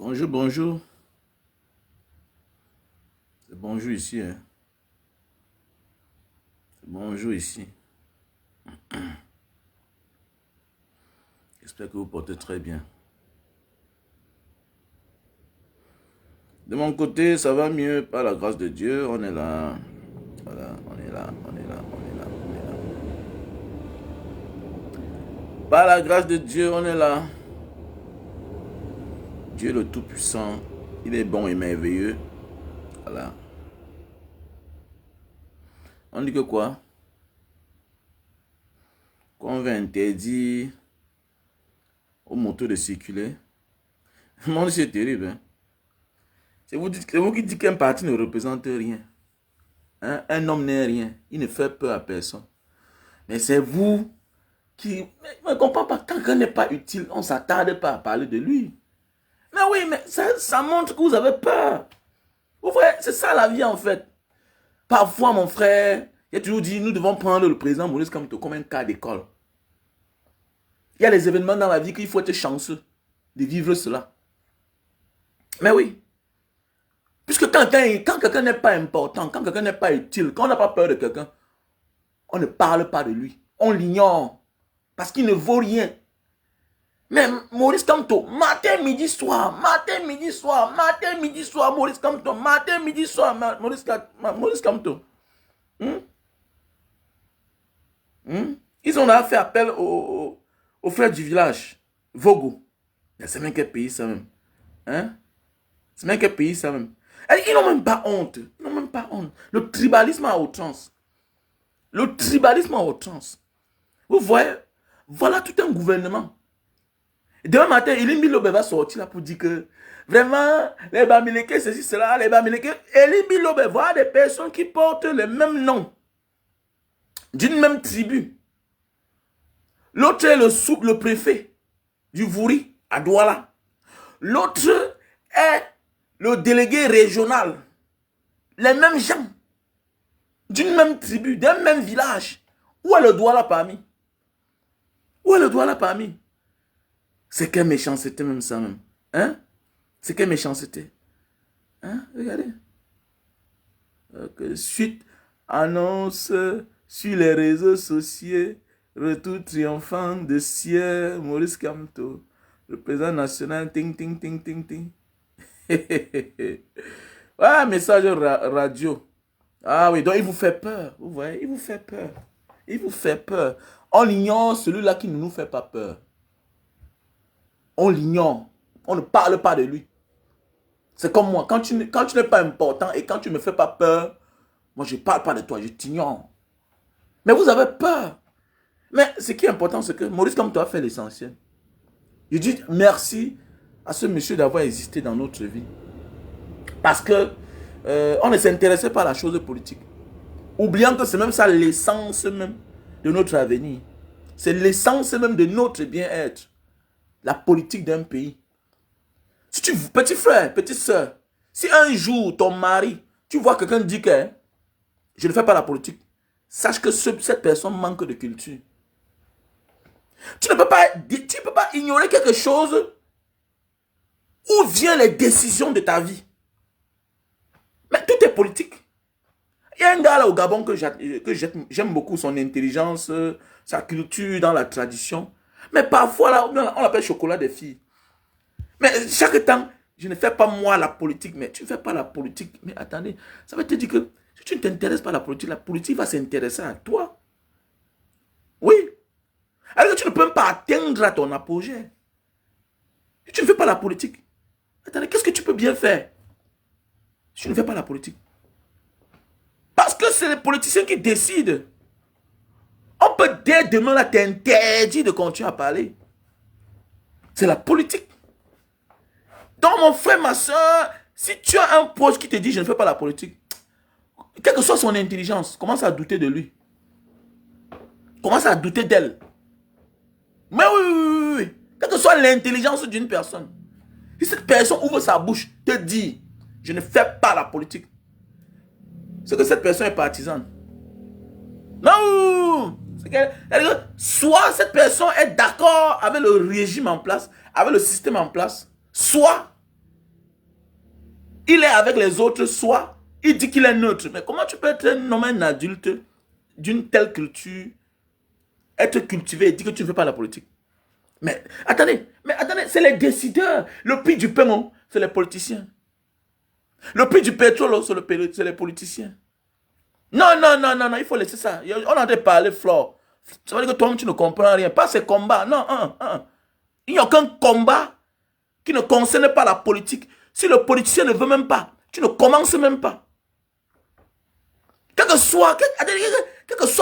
Bonjour, bonjour. C'est bonjour ici. Hein. C'est bonjour ici. J'espère que vous portez très bien. De mon côté, ça va mieux par la grâce de Dieu. On est là. Voilà, on est là, on est là, on est là, on est là. Par la grâce de Dieu, on est là. Dieu le Tout-Puissant, il est bon et merveilleux. Voilà. On dit que quoi? Qu'on va interdire aux motos de circuler. Mon Dieu, c'est terrible. Hein? C'est vous qui dites qu'un parti ne représente rien. Hein? Un homme n'est rien. Il ne fait peur à personne. Mais c'est vous qui... Mais ne comprends pas. Quand quelqu'un n'est pas utile, on ne s'attarde pas à parler de lui. Mais oui, mais ça montre que vous avez peur. Vous voyez, c'est ça la vie en fait. Parfois, mon frère, il a toujours dit, nous devons prendre le président Maurice Kamto comme un cas d'école. Il y a des événements dans la vie qu'il faut être chanceux de vivre cela. Mais oui. Puisque quand quelqu'un n'est pas important, quand quelqu'un n'est pas utile, quand on n'a pas peur de quelqu'un, on ne parle pas de lui. On l'ignore. Parce qu'il ne vaut rien. Mais Maurice Kamto, matin, midi, soir, matin, midi, soir, matin, midi, soir, Maurice Kamto, matin, midi, soir, Maurice Kamto. Ils ont fait appel aux frères du village, Vogo. C'est même quel pays ça même. Hein? C'est même quel pays ça même. Et ils n'ont même pas honte. Ils n'ont même pas honte. Le tribalisme à outrance. Le tribalisme à outrance. Vous voyez, voilà tout un gouvernement. Demain matin, Elie Milobe va sortir là pour dire que vraiment, les Bamileke, ceci, cela, les Bamileke. Elie Milobe voit des personnes qui portent le même nom, d'une même tribu. L'autre est le préfet du Vouri, à Douala. L'autre est le délégué régional. Les mêmes gens, d'une même tribu, d'un même village. Où est le Douala parmi? Où est le Douala parmi? C'est quelle méchanceté même ça même. Hein? C'est quelle méchanceté. Hein? Regardez. Suite annonce sur les réseaux sociaux. Retour triomphant de Sieur Maurice Kamto. Le président national. Ting, ting, ting, ting, ting. Ah, message radio. Ah oui, donc il vous fait peur. Vous voyez, il vous fait peur. Il vous fait peur. On ignore celui-là qui ne nous fait pas peur. On l'ignore. On ne parle pas de lui. C'est comme moi. Quand tu n'es pas important et quand tu ne me fais pas peur, moi je ne parle pas de toi, je t'ignore. Mais vous avez peur. Mais ce qui est important, c'est que Maurice Kamto a fait l'essentiel. Je dis merci à ce monsieur d'avoir existé dans notre vie. Parce que on ne s'intéressait pas à la chose politique. Oubliant que c'est même ça l'essence même de notre avenir. C'est l'essence même de notre bien-être. La politique d'un pays. Si tu, petit frère, petite soeur, si un jour ton mari, tu vois quelqu'un dire que je ne fais pas la politique, sache que cette personne manque de culture. Tu ne peux pas ignorer quelque chose où viennent les décisions de ta vie. Mais tout est politique. Il y a un gars là au Gabon que j'aime beaucoup, son intelligence, sa culture dans la tradition. Mais parfois là, on l'appelle chocolat des filles. Mais chaque temps, je ne fais pas moi la politique, mais tu ne fais pas la politique. Mais attendez, ça veut te dire que si tu ne t'intéresses pas à la politique va s'intéresser à toi. Oui. Alors que tu ne peux pas atteindre à ton apogée. Si tu ne fais pas la politique, attendez, qu'est-ce que tu peux bien faire si tu ne fais pas la politique? Parce que c'est les politiciens qui décident. On peut dès demain là t'interdire de continuer à parler. C'est la politique. Donc mon frère, ma soeur, si tu as un proche qui te dit je ne fais pas la politique, quelle que soit son intelligence, commence à douter de lui. Commence à douter d'elle. Mais oui. Quelle que soit l'intelligence d'une personne, si cette personne ouvre sa bouche, te dit je ne fais pas la politique, c'est que cette personne est partisane. Non! Soit cette personne est d'accord avec le régime en place, avec le système en place, soit Il est avec les autres, soit il dit qu'il est neutre. Mais comment tu peux être un homme, un adulte d'une telle culture, être cultivé et dire que tu ne veux pas la politique? Mais attendez, c'est les décideurs. Le prix du pain, oh, c'est les politiciens. Le prix du pétrole, oh, c'est les politiciens. Non, non, non, non, non, il faut laisser ça. On a de parler, Flore. Ça veut dire que toi-même, tu ne comprends rien. Pas ces combats. Non, il n'y a aucun combat qui ne concerne pas la politique. Si le politicien ne veut même pas, tu ne commences même pas. Quel que soit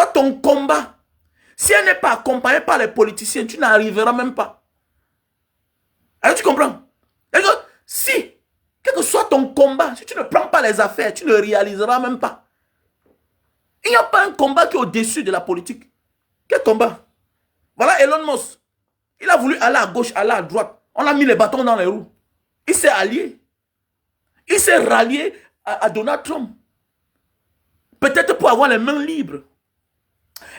ton combat, si elle n'est pas accompagnée par les politiciens, tu n'arriveras même pas. Alors, tu comprends? Si, quel que soit ton combat, si tu ne prends pas les affaires, tu ne réaliseras même pas. Il n'y a pas un combat qui est au-dessus de la politique. Quel combat? Voilà Elon Musk. Il a voulu aller à gauche, aller à droite. On a mis les bâtons dans les roues. Il s'est allié. Il s'est rallié à Donald Trump. Peut-être pour avoir les mains libres.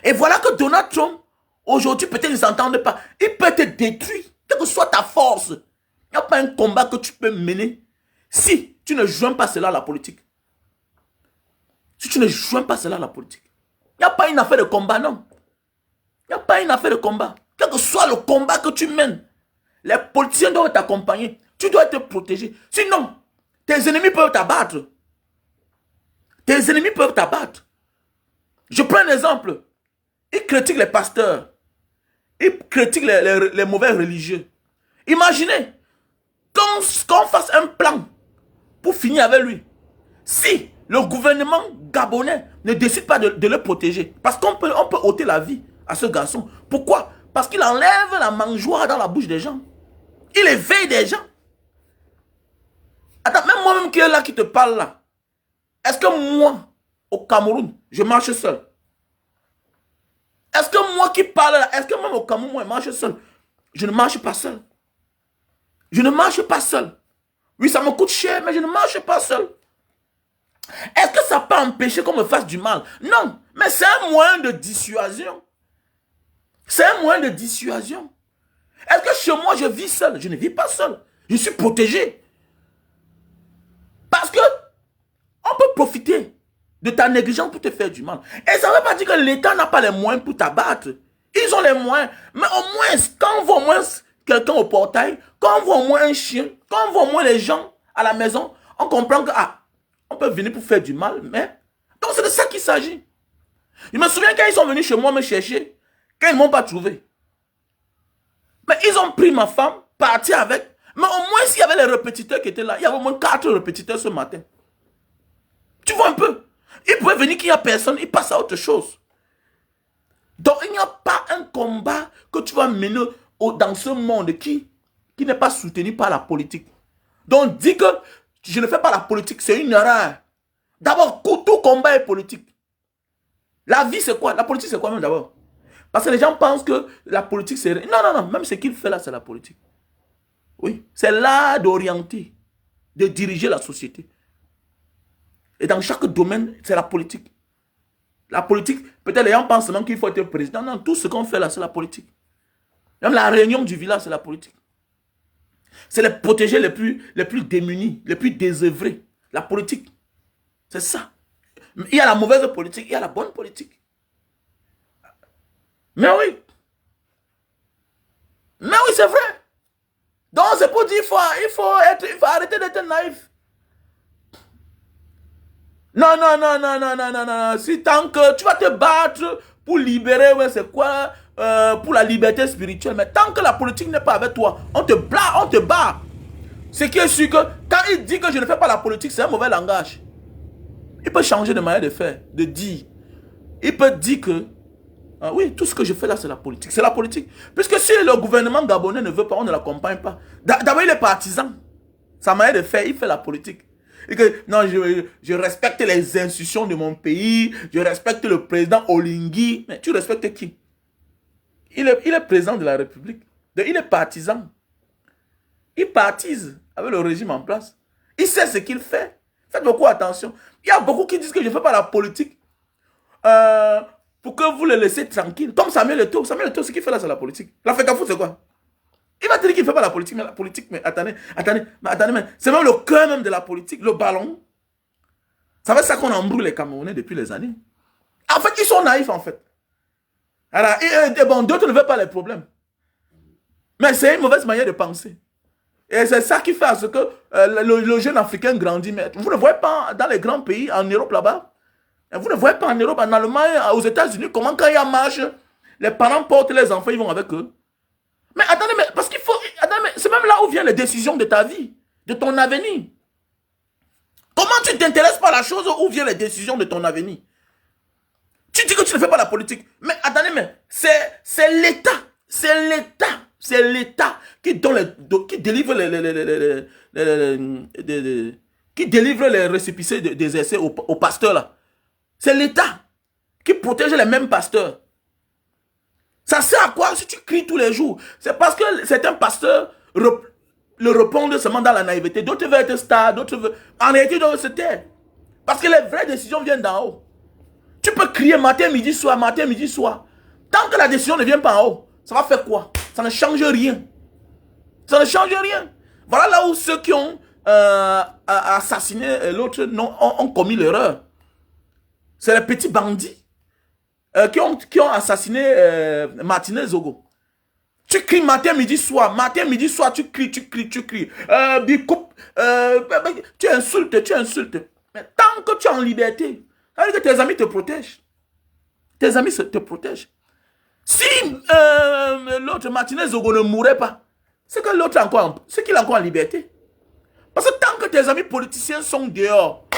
Et voilà que Donald Trump, aujourd'hui, peut-être ils ne s'entendent pas. Il peut te détruire, quelle que soit ta force. Il n'y a pas un combat que tu peux mener si tu ne joins pas cela à la politique. Si tu ne joins pas cela à la politique. Il n'y a pas une affaire de combat, non. Il n'y a pas une affaire de combat. Quel que soit le combat que tu mènes, les politiciens doivent t'accompagner. Tu dois être protégé. Sinon, tes ennemis peuvent t'abattre. Tes ennemis peuvent t'abattre. Je prends un exemple. Ils critiquent les pasteurs. Ils critiquent les mauvais religieux. Imaginez qu'on fasse un plan pour finir avec lui. Si le gouvernement gabonais ne décide pas de le protéger, parce qu'on peut ôter la vie à ce garçon. Pourquoi? Parce qu'il enlève la mangeoire dans la bouche des gens. Il éveille des gens. Attends, même moi-même qui est là, qui te parle là, est-ce que moi, au Cameroun, je marche seul? Est-ce que moi qui parle là, est-ce que même au Cameroun, moi, je marche seul? Je ne marche pas seul. Je ne marche pas seul. Oui, ça me coûte cher, mais je ne marche pas seul. Est-ce que ça peut empêcher qu'on me fasse du mal? Non, mais c'est un moyen de dissuasion. C'est un moyen de dissuasion. Est-ce que chez moi, je vis seul? Je ne vis pas seul. Je suis protégé. Parce que on peut profiter de ta négligence pour te faire du mal. Et ça ne veut pas dire que l'État n'a pas les moyens pour t'abattre. Ils ont les moyens. Mais au moins, quand on voit au moins quelqu'un au portail, quand on voit au moins un chien, quand on voit au moins les gens à la maison, on comprend que, on peut venir pour faire du mal, mais... Donc c'est de ça qu'il s'agit. Je me souviens quand ils sont venus chez moi me chercher, quand ils ne m'ont pas trouvé. Mais ils ont pris ma femme, parti avec. Mais au moins s'il y avait les répétiteurs qui étaient là, il y avait au moins 4 répétiteurs ce matin. Tu vois un peu? Il pouvait venir qu'il n'y a personne, il passe à autre chose. Donc il n'y a pas un combat que tu vas mener dans ce monde qui n'est pas soutenu par la politique. Donc dis que je ne fais pas la politique, c'est une erreur. D'abord, tout combat est politique. La vie c'est quoi? La politique c'est quoi même d'abord? Parce que les gens pensent que la politique c'est... Non, non, non, même ce qu'il fait là c'est la politique. Oui, c'est l'art d'orienter, de diriger la société. Et dans chaque domaine, c'est la politique. La politique, peut-être les gens pensent même qu'il faut être président. Non, tout ce qu'on fait là, c'est la politique. Même la réunion du village, c'est la politique. C'est les protéger les plus démunis, les plus désœuvrés. La politique, c'est ça. Il y a la mauvaise politique, il y a la bonne politique. Mais oui. Mais oui, c'est vrai. Donc c'est pour dire il faut arrêter d'être naïf. Non, non, non, non, non, non, non, non. Si tant que tu vas te battre pour libérer, ouais, c'est quoi, pour la liberté spirituelle, mais tant que la politique n'est pas avec toi, on te bat. Ce qui est sûr que quand il dit que je ne fais pas la politique, c'est un mauvais langage. Il peut changer de manière de faire, de dire. Il peut dire que, oui, tout ce que je fais là, c'est la politique. C'est la politique. Puisque si le gouvernement gabonais ne veut pas, on ne l'accompagne pas. D'abord, il est partisan. Sa manière de faire, il fait la politique. Et que, non, je respecte les institutions de mon pays, je respecte le président Olingi. Mais tu respectes qui? Il est président de la République. Donc, il est partisan. Il partise avec le régime en place. Il sait ce qu'il fait. Faites beaucoup attention. Il y a beaucoup qui disent que je ne fais pas la politique pour que vous le laissez tranquille. Comme Samuel Eto'o. Samuel Eto'o, ce qu'il fait là, c'est la politique. La FECAFOOT, c'est quoi? Il va te dire qu'il ne fait pas la politique, mais attendez, mais c'est même le cœur même de la politique, le ballon. Ça va ça qu'on embrouille les Camerounais depuis les années. En fait, ils sont naïfs, en fait. Alors, bon, d'autres ne veulent pas les problèmes. Mais c'est une mauvaise manière de penser. Et c'est ça qui fait à ce que le jeune Africain grandit. Mais vous ne voyez pas dans les grands pays, en Europe là-bas, vous ne voyez pas en Europe, en Allemagne, aux États-Unis, comment quand il y a marche, les parents portent les enfants, ils vont avec eux. Mais attendez, mais parce qu'il faut... Attendez, c'est même là où viennent les décisions de ta vie, de ton avenir. Comment tu t'intéresses pas à la chose où viennent les décisions de ton avenir? Tu dis que tu ne fais pas la politique. Mais attendez, mais c'est l'État. C'est l'État. C'est l'État qui délivre qui délivre les récépissés des essais aux pasteurs là. C'est l'État qui protège les mêmes pasteurs. Ça sert à quoi si tu cries tous les jours? C'est parce que certains pasteurs le répondent seulement dans la naïveté. D'autres veulent être stars, d'autres veulent... En réalité, d'autres se taire. Parce que les vraies décisions viennent d'en haut. Tu peux crier matin, midi, soir, matin, midi, soir. Tant que la décision ne vient pas en haut, ça va faire quoi? Ça ne change rien. Ça ne change rien. Voilà là où ceux qui ont assassiné l'autre ont commis l'erreur. C'est les petits bandits qui ont assassiné Martinez Zogo. Tu cries matin, midi, soir, tu cries. Tu insultes. Mais tant que tu es en liberté, ça veut dire que tes amis te protègent. Tes amis te protègent. Si l'autre Martinez Zogo ne mourait pas, c'est que l'autre c'est qu'il est encore en liberté. Parce que tant que tes amis politiciens sont dehors,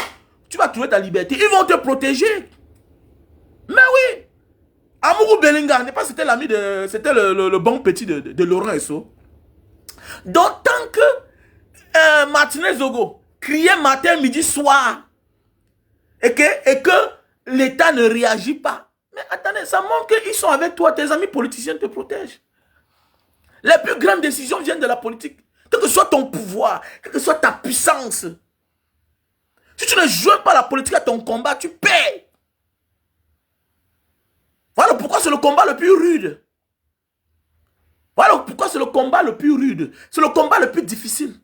tu vas trouver ta liberté. Ils vont te protéger. Mais oui. Amourou Bellinga, n'est pas c'était l'ami de... C'était le bon petit de Laurent Esso. Donc tant que Martinez Zogo criait matin, midi, soir, et que l'État ne réagit pas, mais attendez, ça montre qu'ils sont avec toi, tes amis politiciens te protègent. Les plus grandes décisions viennent de la politique. Quel que soit ton pouvoir, quelle que soit ta puissance. Si tu ne joues pas la politique à ton combat, tu paies. Voilà pourquoi c'est le combat le plus rude. Voilà pourquoi c'est le combat le plus rude. C'est le combat le plus difficile.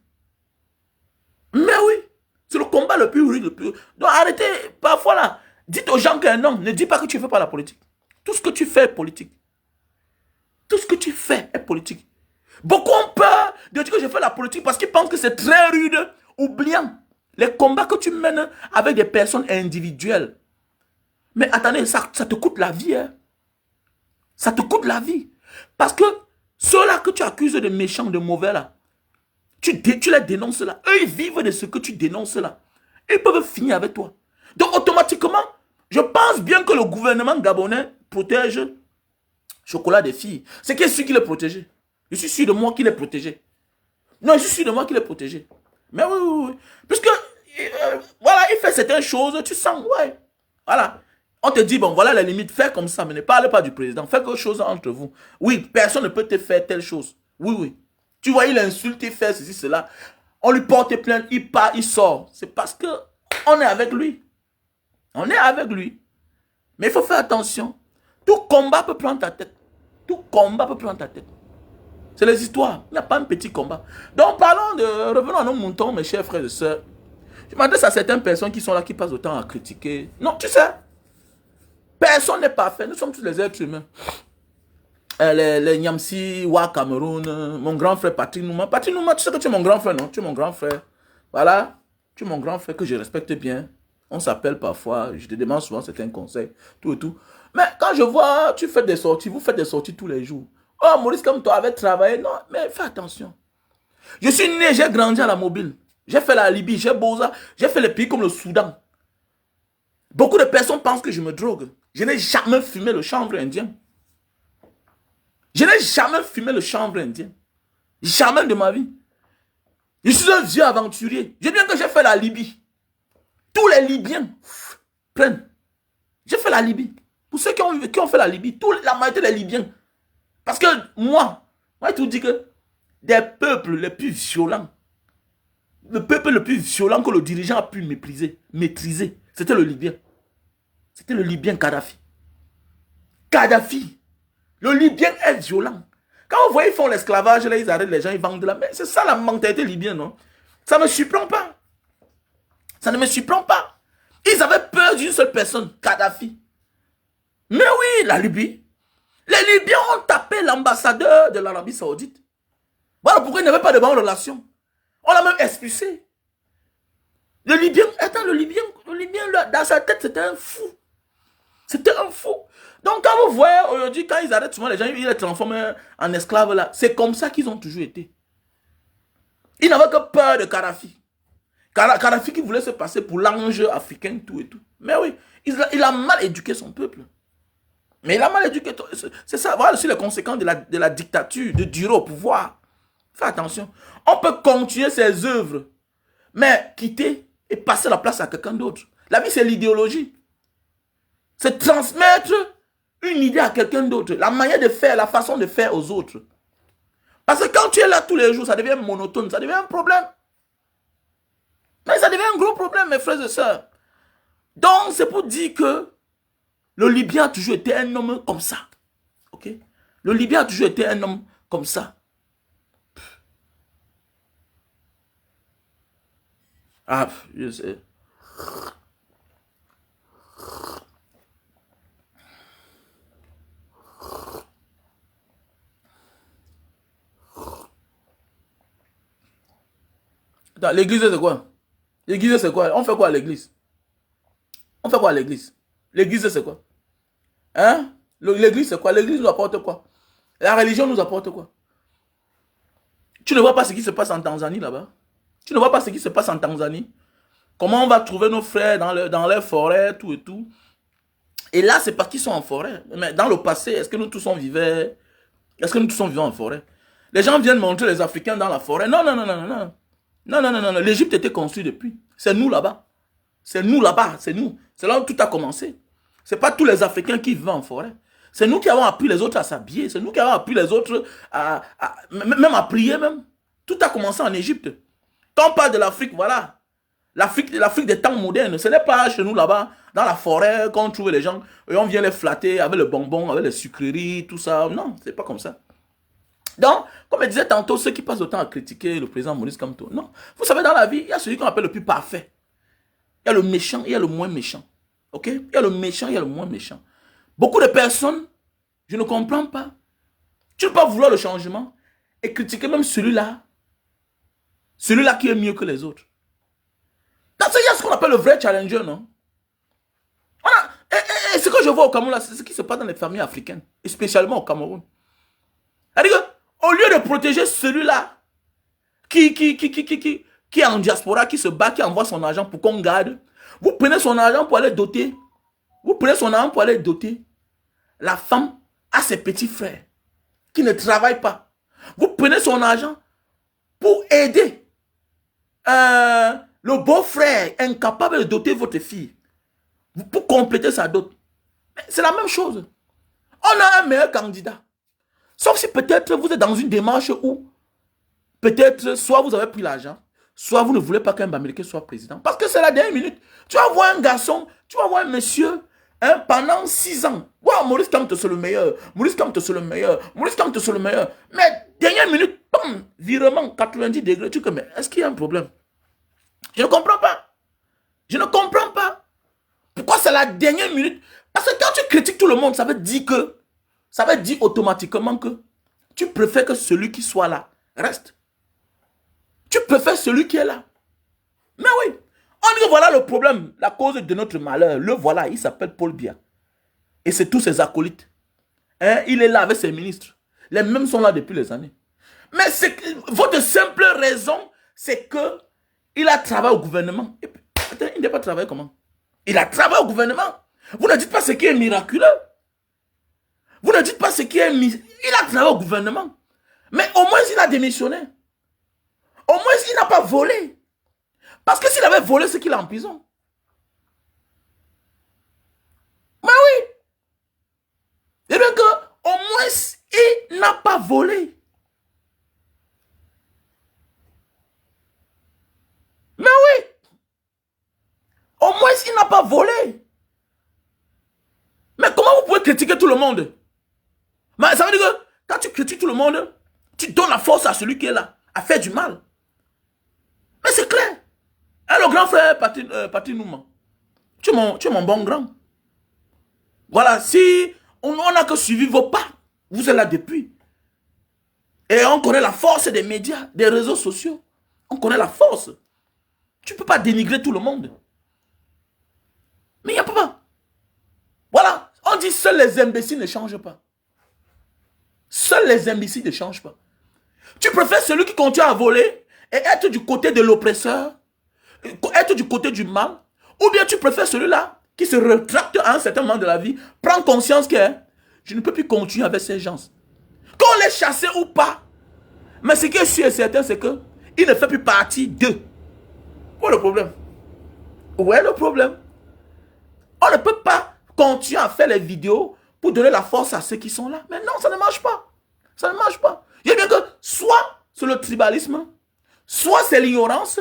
Mais oui, c'est le combat le plus rude. Donc arrêtez, parfois là, dites aux gens qu'un homme, ne dis pas que tu ne fais pas la politique. Tout ce que tu fais est politique. Tout ce que tu fais est politique. Beaucoup ont peur de dire que je fais la politique parce qu'ils pensent que c'est très rude, oubliant les combats que tu mènes avec des personnes individuelles. Mais attendez, ça te coûte la vie. Hein? Ça te coûte la vie. Parce que ceux-là que tu accuses de méchants, de mauvais là, tu les dénonces là. Eux, ils vivent de ce que tu dénonces là. Ils peuvent finir avec toi. Donc automatiquement, je pense bien que le gouvernement gabonais protège Chocolat des filles. C'est qui est sûr qu'il est protégé? Je suis sûr de moi qu'il est protégé. Non, je suis sûr de moi qu'il est protégé. Mais oui. Puisque, voilà, il fait certaines choses, tu sens, ouais. Voilà. On te dit, bon, voilà la limite, fais comme ça, mais ne parle pas du président. Fais quelque chose entre vous. Oui, personne ne peut te faire telle chose. Oui. Tu vois, il insulte, il fait ceci, cela. On lui porte plainte, il part, il sort. C'est parce que on est avec lui. On est avec lui. Mais il faut faire attention. Tout combat peut prendre ta tête. Tout combat peut prendre ta tête. C'est les histoires. Il n'y a pas un petit combat. Donc, revenons à nos moutons, mes chers frères et sœurs. Je m'adresse à certaines personnes qui sont là, qui passent le temps à critiquer. Non, tu sais, personne n'est parfait. Nous sommes tous les êtres humains. Les Nyamsi, Wa Cameroun, mon grand frère Patrick Nouma. Patrick Nouma, tu sais que tu es mon grand frère, non? Tu es mon grand frère. Voilà. Tu es mon grand frère que je respecte bien. On s'appelle parfois. Je te demande souvent certains conseils. Tout et tout. Mais quand je vois, tu fais des sorties, vous faites des sorties tous les jours. Oh, Maurice, comme toi, avait travaillé. Non, mais fais attention. Je suis né, j'ai grandi à la Mobile. J'ai fait la Libye, j'ai Boza, j'ai fait les pays comme le Soudan. Beaucoup de personnes pensent que je me drogue. Je n'ai jamais fumé le chanvre indien. Je n'ai jamais fumé le chanvre indien. Jamais de ma vie. Je suis un vieux aventurier. Je dis bien que j'ai fait la Libye. Tous les Libyens prennent. J'ai fait la Libye. Pour ceux qui ont fait la Libye, la majorité des Libyens. Parce que moi, je te dis que des peuples les plus violents, le peuple le plus violent que le dirigeant a pu maîtriser, c'était le Libyen. C'était le Libyen Kadhafi. Kadhafi. Le Libyen est violent. Quand vous voyez, ils font l'esclavage, là, ils arrêtent les gens, ils vendent de la... Mais c'est ça la mentalité libyenne, non? Ça ne me surprend pas. Ça ne me surprend pas. Ils avaient peur d'une seule personne, Kadhafi. Mais oui, la Libye. Les Libyens ont tapé l'ambassadeur de l'Arabie Saoudite. Voilà pourquoi il n'avait pas de bonnes relations. On l'a même expulsé. Le Libyen, attends, le Libyen, dans sa tête, c'était un fou. C'était un fou. Donc, quand vous voyez aujourd'hui, quand ils arrêtent souvent les gens, ils les transforment en esclaves là. C'est comme ça qu'ils ont toujours été. Ils n'avaient que peur de Kadhafi. Kadhafi qui voulait se passer pour l'ange africain, tout et tout. Mais oui, il a mal éduqué son peuple. Mais il a mal éduqué. C'est ça, voilà aussi les conséquences de la dictature, de durer au pouvoir. Fais attention. On peut continuer ses œuvres, mais quitter et passer la place à quelqu'un d'autre. La vie, c'est l'idéologie. C'est transmettre une idée à quelqu'un d'autre. La manière de faire, la façon de faire aux autres. Parce que quand tu es là tous les jours, ça devient monotone, ça devient un problème. Mais ça devient un gros problème, mes frères et sœurs. Donc, c'est pour dire que le Libyen a toujours été un homme comme ça. Ok? Le Libyen a toujours été un homme comme ça. Ah, je sais. L'église, c'est quoi? L'église, c'est quoi? On fait quoi à l'église? On fait quoi à l'église? L'église, c'est quoi? Hein? L'église, c'est quoi? L'église nous apporte quoi? La religion nous apporte quoi? Tu ne vois pas ce qui se passe en Tanzanie là-bas? Tu ne vois pas ce qui se passe en Tanzanie? Comment on va trouver nos frères dans les forêts, tout et tout? Et là, c'est parce qu'ils sont en forêt. Mais dans le passé, est-ce que nous tous on vivait? Est-ce que nous tous on vivait en forêt? Les gens viennent montrer les Africains dans la forêt. Non, non, non, non, non, non. Non, non, non, non, non. L'Égypte était construite depuis. C'est nous là-bas. C'est nous là-bas. C'est nous. C'est là où tout a commencé. Ce n'est pas tous les Africains qui vivent en forêt. C'est nous qui avons appris les autres à s'habiller. C'est nous qui avons appris les autres même à prier même. Tout a commencé en Égypte. Quand on parle de l'Afrique, voilà. L'Afrique des temps modernes, ce n'est pas chez nous là-bas, dans la forêt, quand on trouve les gens, et on vient les flatter avec le bonbon, avec les sucreries, tout ça. Non, c'est pas comme ça. Donc, comme je disais tantôt, ceux qui passent le temps à critiquer le président Maurice Kamto, non. Vous savez, dans la vie, il y a celui qu'on appelle le plus parfait. Il y a le méchant, il y a le moins méchant. Ok? Il y a le méchant, il y a le moins méchant. Beaucoup de personnes, je ne comprends pas. Tu ne peux pas vouloir le changement et critiquer même celui-là qui est mieux que les autres. Dans ce, il y a ce qu'on appelle le vrai challenger, non? Et ce que je vois au Cameroun, c'est ce qui se passe dans les familles africaines, et spécialement au Cameroun. C'est-à-dire qu'au lieu de protéger celui-là qui est en diaspora, qui se bat, qui envoie son argent pour qu'on garde, vous prenez son argent pour aller doter, la femme à ses petits frères qui ne travaillent pas. Vous prenez son argent pour aider le beau-frère incapable de doter votre fille, pour compléter sa dot. C'est la même chose. On a un meilleur candidat. Sauf si peut-être vous êtes dans une démarche où peut-être soit vous avez pris l'argent, soit vous ne voulez pas qu'un Bamileke soit président. Parce que c'est la dernière minute. Tu vas voir un garçon, tu vas voir un monsieur, hein, pendant 6 ans. Wow, Maurice Kamto c'est le meilleur. Maurice Kamto c'est le meilleur. Maurice Kamto c'est le meilleur. Mais dernière minute, bam, virement, 90 degrés. Tu dis, mais est-ce qu'il y a un problème? Je ne comprends pas. Je ne comprends pas. Pourquoi c'est la dernière minute? Parce que quand tu critiques tout le monde, ça veut dire automatiquement que tu préfères que celui qui soit là reste. Tu préfères celui qui est là. Mais oui. On dit que voilà le problème, la cause de notre malheur. Le voilà, il s'appelle Paul Biya. Et c'est tous ses acolytes. Hein? Il est là avec ses ministres. Les mêmes sont là depuis les années. Mais votre simple raison, c'est que il a travaillé au gouvernement. Et puis, attends, il n'a pas travaillé comment? Il a travaillé au gouvernement. Vous ne dites pas ce qui est miraculeux. Vous ne dites pas ce qui est... Il a travaillé au gouvernement. Mais au moins, il a démissionné. Au moins, il n'a pas volé. Parce que s'il avait volé, c'est qu'il est en prison. Mais oui. Et donc, au moins, il n'a pas volé. Mais oui. Au moins, il n'a pas volé. Mais comment vous pouvez critiquer tout le monde? Mais ça veut dire que Quand tu critiques tout le monde, tu donnes la force à celui qui est là, à faire du mal. Mais c'est clair. Et le grand frère Patrick Nouma, tu es mon bon grand. Voilà, si on n'a que suivi vos pas, vous êtes là depuis. Et on connaît la force des médias, des réseaux sociaux. On connaît la force. Tu ne peux pas dénigrer tout le monde. Mais il n'y a pas. Voilà, on dit seuls les imbéciles ne changent pas. Seuls les imbéciles ne changent pas. Tu préfères celui qui continue à voler et être du côté de l'oppresseur, être du côté du mal, ou bien tu préfères celui-là qui se rétracte à un certain moment de la vie, prend conscience que je ne peux plus continuer avec ces gens. Qu'on les chasse ou pas, mais ce qui est sûr et certain, c'est qu'il ne fait plus partie d'eux. Où est le problème? Où est le problème? On ne peut pas continuer à faire les vidéos pour donner la force à ceux qui sont là. Mais non, ça ne marche pas. Ça ne marche pas. Il y a bien que soit c'est le tribalisme, soit c'est l'ignorance,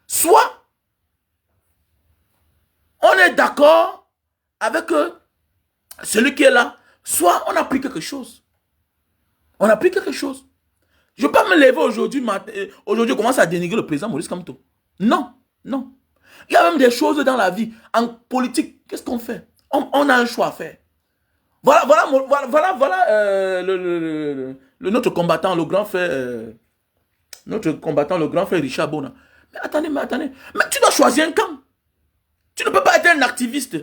soit on est d'accord avec celui qui est là, soit on a pris quelque chose. On a pris quelque chose. Je ne peux pas me lever aujourd'hui, aujourd'hui, commencer à dénigrer le président Maurice Kamto. Non, non. Il y a même des choses dans la vie. En politique, qu'est-ce qu'on fait? On a un choix à faire. Voilà, notre combattant, le grand frère, Richard Bona. Mais attendez. Mais tu dois choisir un camp. Tu ne peux pas être un activiste.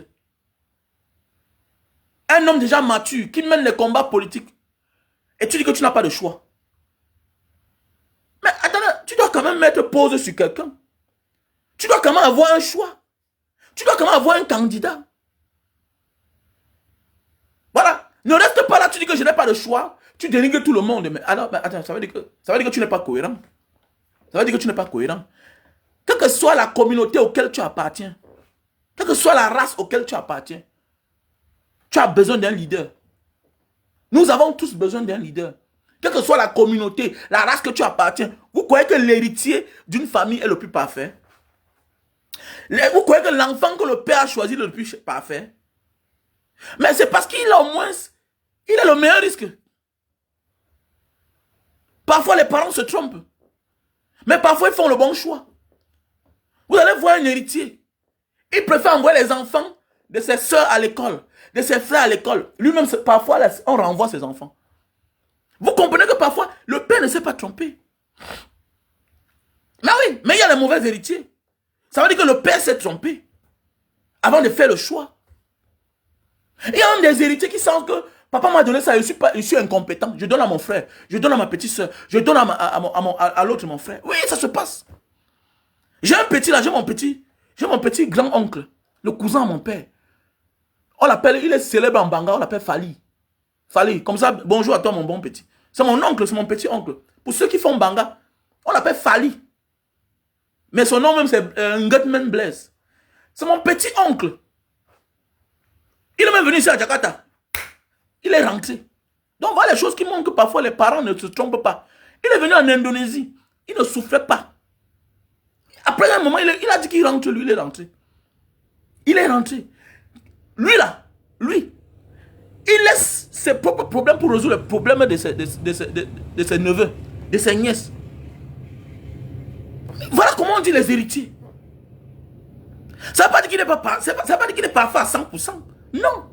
Un homme déjà mature qui mène les combats politiques. Et tu dis que tu n'as pas de choix. Mais attendez, tu dois quand même mettre pause sur quelqu'un. Tu dois quand même avoir un choix. Tu dois quand même avoir un candidat. Voilà. Ne reste pas là, tu dis que je n'ai pas de choix. Tu dénigres tout le monde. Mais alors, attends, ça veut dire que tu n'es pas cohérent. Ça veut dire que tu n'es pas cohérent. Quelle que soit la communauté auquel tu appartiens, quelle que soit la race auquel tu appartiens, tu as besoin d'un leader. Nous avons tous besoin d'un leader. Quelle que soit la communauté, la race que tu appartiens, vous croyez que l'héritier d'une famille est le plus parfait? Vous croyez que l'enfant que le père a choisi est le plus parfait? Mais c'est parce qu'il a au moins, il a le meilleur risque. Parfois les parents se trompent. Mais parfois ils font le bon choix. Vous allez voir un héritier. Il préfère envoyer les enfants de ses soeurs à l'école, de ses frères à l'école. Lui-même, parfois, on renvoie ses enfants. Vous comprenez que parfois, le père ne s'est pas trompé. Mais oui, mais il y a les mauvais héritiers. Ça veut dire que le père s'est trompé avant de faire le choix. Il y a même des héritiers qui sentent que papa m'a donné ça, je suis incompétent. Je donne à mon frère, je donne à ma petite soeur, je donne à l'autre mon frère. Oui, ça se passe. J'ai un petit là, j'ai mon petit grand-oncle, le cousin à mon père. On l'appelle, il est célèbre en Banga, on l'appelle Fali. Fali, comme ça, bonjour à toi mon bon petit. C'est mon oncle, c'est mon petit oncle. Pour ceux qui font Banga, on l'appelle Fali. Mais son nom même c'est Ngutman Blaise. C'est mon petit oncle. Il est même venu ici à Jakarta. Il est rentré. Donc voilà les choses qui montrent que parfois les parents ne se trompent pas. Il est venu en Indonésie. Il ne souffrait pas. Après un moment, il a dit qu'il rentre, lui, il est rentré. Il est rentré. Lui là, lui, il laisse ses propres problèmes pour résoudre les problèmes de ses neveux, de ses nièces. Voilà comment on dit les héritiers. Ça ne veut pas dire qu'il n'est pas parfait à 100%. Non.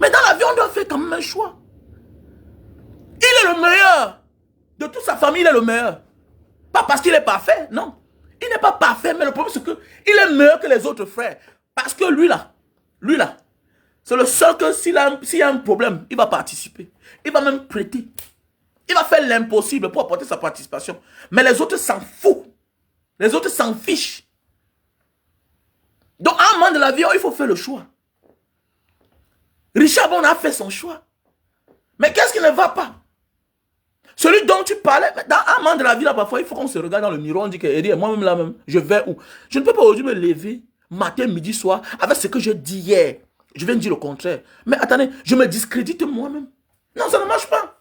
Mais dans la vie, on doit faire quand même un choix. Il est le meilleur. De toute sa famille, il est le meilleur. Pas parce qu'il est parfait, non. Il n'est pas parfait, mais le problème c'est qu'il est meilleur que les autres frères. Parce que lui là, c'est le seul que s'il y a un problème, il va participer. Il va même prêter. Il va faire l'impossible pour apporter sa participation. Mais les autres s'en foutent. Les autres s'en fichent. Donc, à un moment de la vie, il faut faire le choix. Richard Bon a fait son choix. Mais qu'est-ce qui ne va pas? Celui dont tu parlais, dans un moment de la vie, là, parfois, il faut qu'on se regarde dans le miroir, on dit que moi-même là même, je vais où? Je ne peux pas aujourd'hui me lever, matin, midi, soir, avec ce que j'ai dit hier. Je viens de dire le contraire. Mais attendez, je me discrédite moi-même. Non, ça ne marche pas.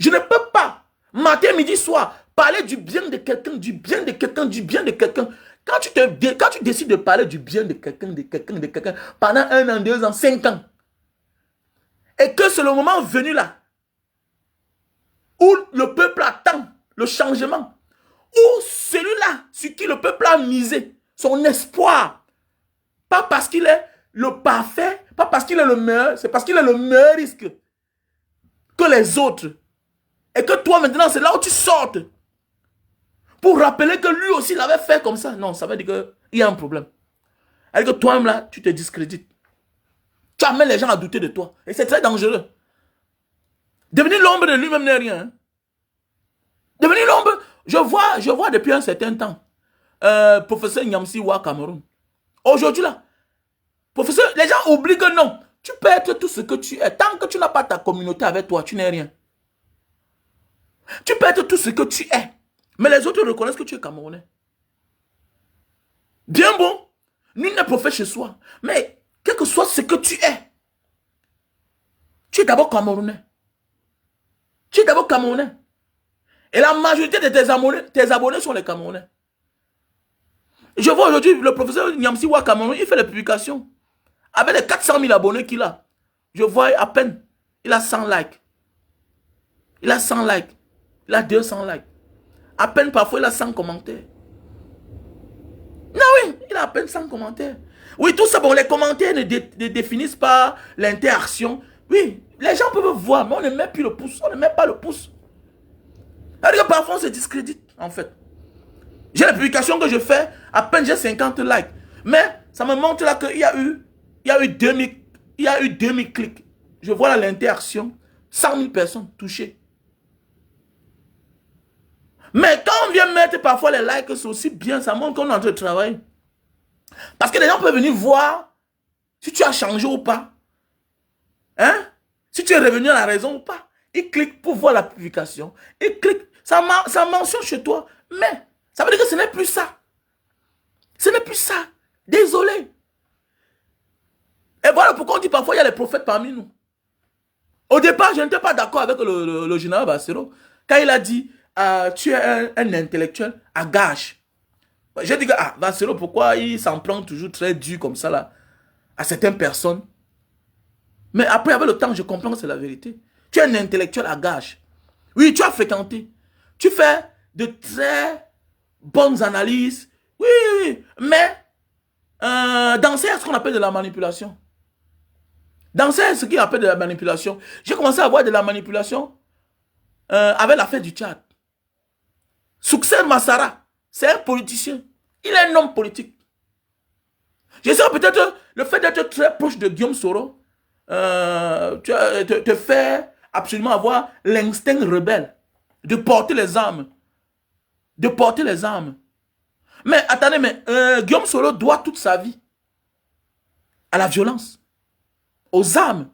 Je ne peux pas, matin, midi, soir, parler du bien de quelqu'un, du bien de quelqu'un, du bien de quelqu'un. Quand tu décides de parler du bien de quelqu'un, pendant 1 an, 2 ans, 5 ans, et que c'est le moment venu là, où le peuple attend le changement, où celui-là sur qui le peuple a misé son espoir, pas parce qu'il est le parfait, pas parce qu'il est le meilleur, c'est parce qu'il est le meilleur risque que les autres. Et que toi maintenant, c'est là où tu sortes pour rappeler que lui aussi l'avait fait comme ça. Non, ça veut dire qu'il y a un problème. C'est-à-dire que toi-même là, tu te discrédites. Tu amènes les gens à douter de toi. Et c'est très dangereux. Devenir l'ombre de lui-même n'est rien. Hein. Devenir l'ombre, je vois depuis un certain temps, professeur Nyamsi Wa Cameroun. Aujourd'hui là, professeur, les gens oublient que non, tu peux être tout ce que tu es. Tant que tu n'as pas ta communauté avec toi, tu n'es rien. Tu peux être tout ce que tu es. Mais les autres reconnaissent que tu es Camerounais. Bien bon, nul n'est prophète chez soi. Mais quel que soit ce que tu es d'abord Camerounais. Tu es d'abord Camerounais. Et la majorité de tes abonnés sont les Camerounais. Je vois aujourd'hui le professeur Nyamsi Wa Cameroun, il fait les publications. Avec les 400 000 abonnés qu'il a. Je vois à peine, il a 100 likes. Il a 100 likes. Il a 200 likes. À peine parfois, il a 100 commentaires. Non, oui, il a à peine 100 commentaires. Oui, tout ça, bon, les commentaires ne définissent pas l'interaction. Oui, les gens peuvent voir, mais on ne met plus le pouce. On ne met pas le pouce. C'est-à-dire que parfois, on se discrédite, en fait. J'ai les publications que je fais, à peine j'ai 50 likes. Mais ça me montre là qu'il y a eu 2000 clics. Je vois là l'interaction. 100 000 personnes touchées. Mais quand on vient mettre parfois les likes, c'est aussi bien, ça montre qu'on est en train de travailler. Parce que les gens peuvent venir voir si tu as changé ou pas. Hein? Si tu es revenu à la raison ou pas. Ils cliquent pour voir la publication. Ils cliquent, ça mentionne chez toi. Mais ça veut dire que ce n'est plus ça. Ce n'est plus ça. Désolé. Et voilà pourquoi on dit parfois il y a les prophètes parmi nous. Au départ, je n'étais pas d'accord avec le général Bassero. Quand il a dit, tu es un intellectuel à gage. J'ai dit que, Bassero, pourquoi il s'en prend toujours très dur comme ça là, à certaines personnes. Mais après, avec le temps, je comprends que c'est la vérité. Tu es un intellectuel à gage. Oui, tu as fréquenté. Tu fais de très bonnes analyses. Oui, oui, mais danser à ce qu'on appelle de la manipulation. Danser à ce qu'on appelle de la manipulation. J'ai commencé à voir de la manipulation avec l'affaire du Tchad. Succès Massara, c'est un politicien. Il est un homme politique. Je sais peut-être le fait d'être très proche de Guillaume Soro te fait absolument avoir l'instinct rebelle de porter les armes. De porter les armes. Mais attendez, mais Guillaume Soro doit toute sa vie à la violence, aux armes.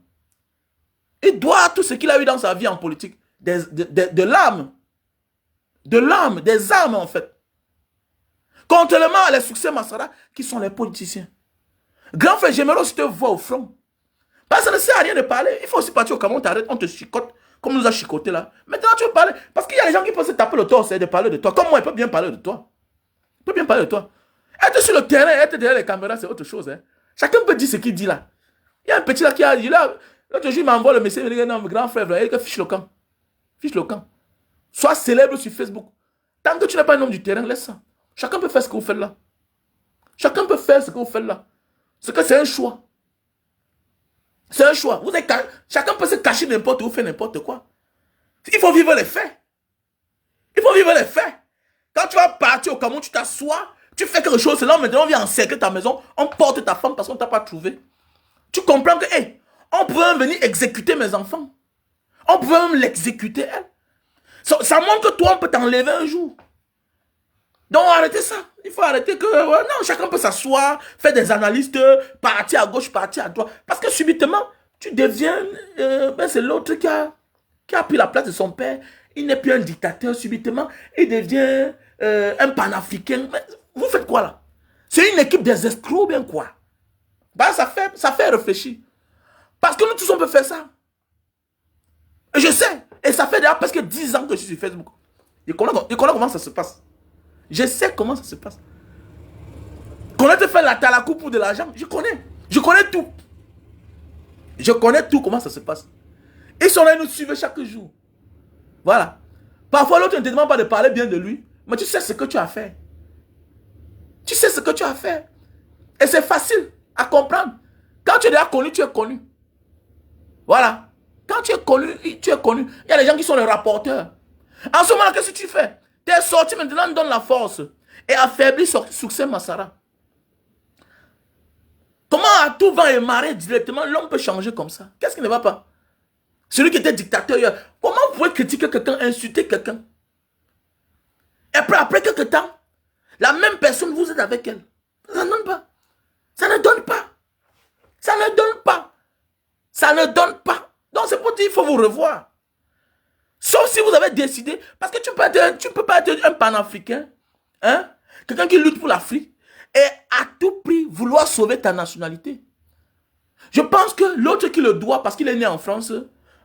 Il doit tout ce qu'il a eu dans sa vie en politique, de l'arme. De l'arme, des armes en fait. Contrairement à les succès Massara qui sont les politiciens. Grand frère, j'aimerais aussi te voir au front. Parce que ça ne sert à rien de parler. Il faut aussi partir au Cameroun, t'arrêtes, on te chicote, comme on nous a chicoté là. Maintenant tu veux parler. Parce qu'il y a des gens qui peuvent se taper le torse et de parler de toi. Comme moi, ils peuvent bien parler de toi. Ils peuvent bien parler de toi. Être sur le terrain, être derrière les caméras, c'est autre chose. Hein. Chacun peut dire ce qu'il dit là. Il y a un petit là qui a dit là. L'autre jour, il m'envoie le message, il dit non, grand frère, il dit fiche le camp. Fiche le camp. Sois célèbre sur Facebook. Tant que tu n'es pas un homme du terrain, laisse ça. Chacun peut faire ce que vous faites là. Chacun peut faire ce que vous faites là. C'est que c'est un choix. C'est un choix. Chacun peut se cacher n'importe où, faire n'importe quoi. Il faut vivre les faits. Il faut vivre les faits. Quand tu vas partir au Cameroun, tu t'assois, tu fais quelque chose, c'est là maintenant on vient encercler ta maison, on porte ta femme parce qu'on ne t'a pas trouvé. Tu comprends que, hey, on pouvait même venir exécuter mes enfants. On pouvait même l'exécuter, elle. Ça montre que toi, on peut t'enlever un jour. Donc arrêtez ça. Il faut arrêter que... non, chacun peut s'asseoir, faire des analyses, partir à gauche, partir à droite. Parce que subitement, tu deviens... c'est l'autre qui a pris la place de son père. Il n'est plus un dictateur subitement. Il devient un panafricain. Mais vous faites quoi là? C'est une équipe des escrocs bien quoi? Bah, ça fait réfléchir. Parce que nous tous on peut faire ça. Et je sais. Et ça fait déjà presque 10 ans que je suis sur Facebook. Je connais comment ça se passe. Je sais comment ça se passe. Qu'on a te fait la talakou pour de l'argent, je connais. Je connais tout. Je connais tout comment ça se passe. Ils sont là, ils nous suivent chaque jour. Voilà. Parfois, l'autre ne te demande pas de parler bien de lui, mais tu sais ce que tu as fait. Tu sais ce que tu as fait. Et c'est facile à comprendre. Quand tu es déjà connu, tu es connu. Voilà. Quand tu es connu, tu es connu. Il y a des gens qui sont les rapporteurs. En ce moment, qu'est-ce que tu fais? Tu es sorti maintenant, donne la force et affaiblit Succès Massara. Comment à tout vent et marée directement, l'homme peut changer comme ça? Qu'est-ce qui ne va pas? Celui qui était dictateur hier, comment vous pouvez critiquer quelqu'un, insulter quelqu'un? Et après quelques temps, la même personne, vous êtes avec elle. Ça ne donne pas. Ça ne donne pas. Ça ne donne pas. Ça ne donne pas. Donc c'est pour dire qu'il faut vous revoir. Sauf si vous avez décidé, parce que tu peux pas être un panafricain, hein? Quelqu'un qui lutte pour l'Afrique, et à tout prix vouloir sauver ta nationalité. Je pense que l'autre qui le doit, parce qu'il est né en France,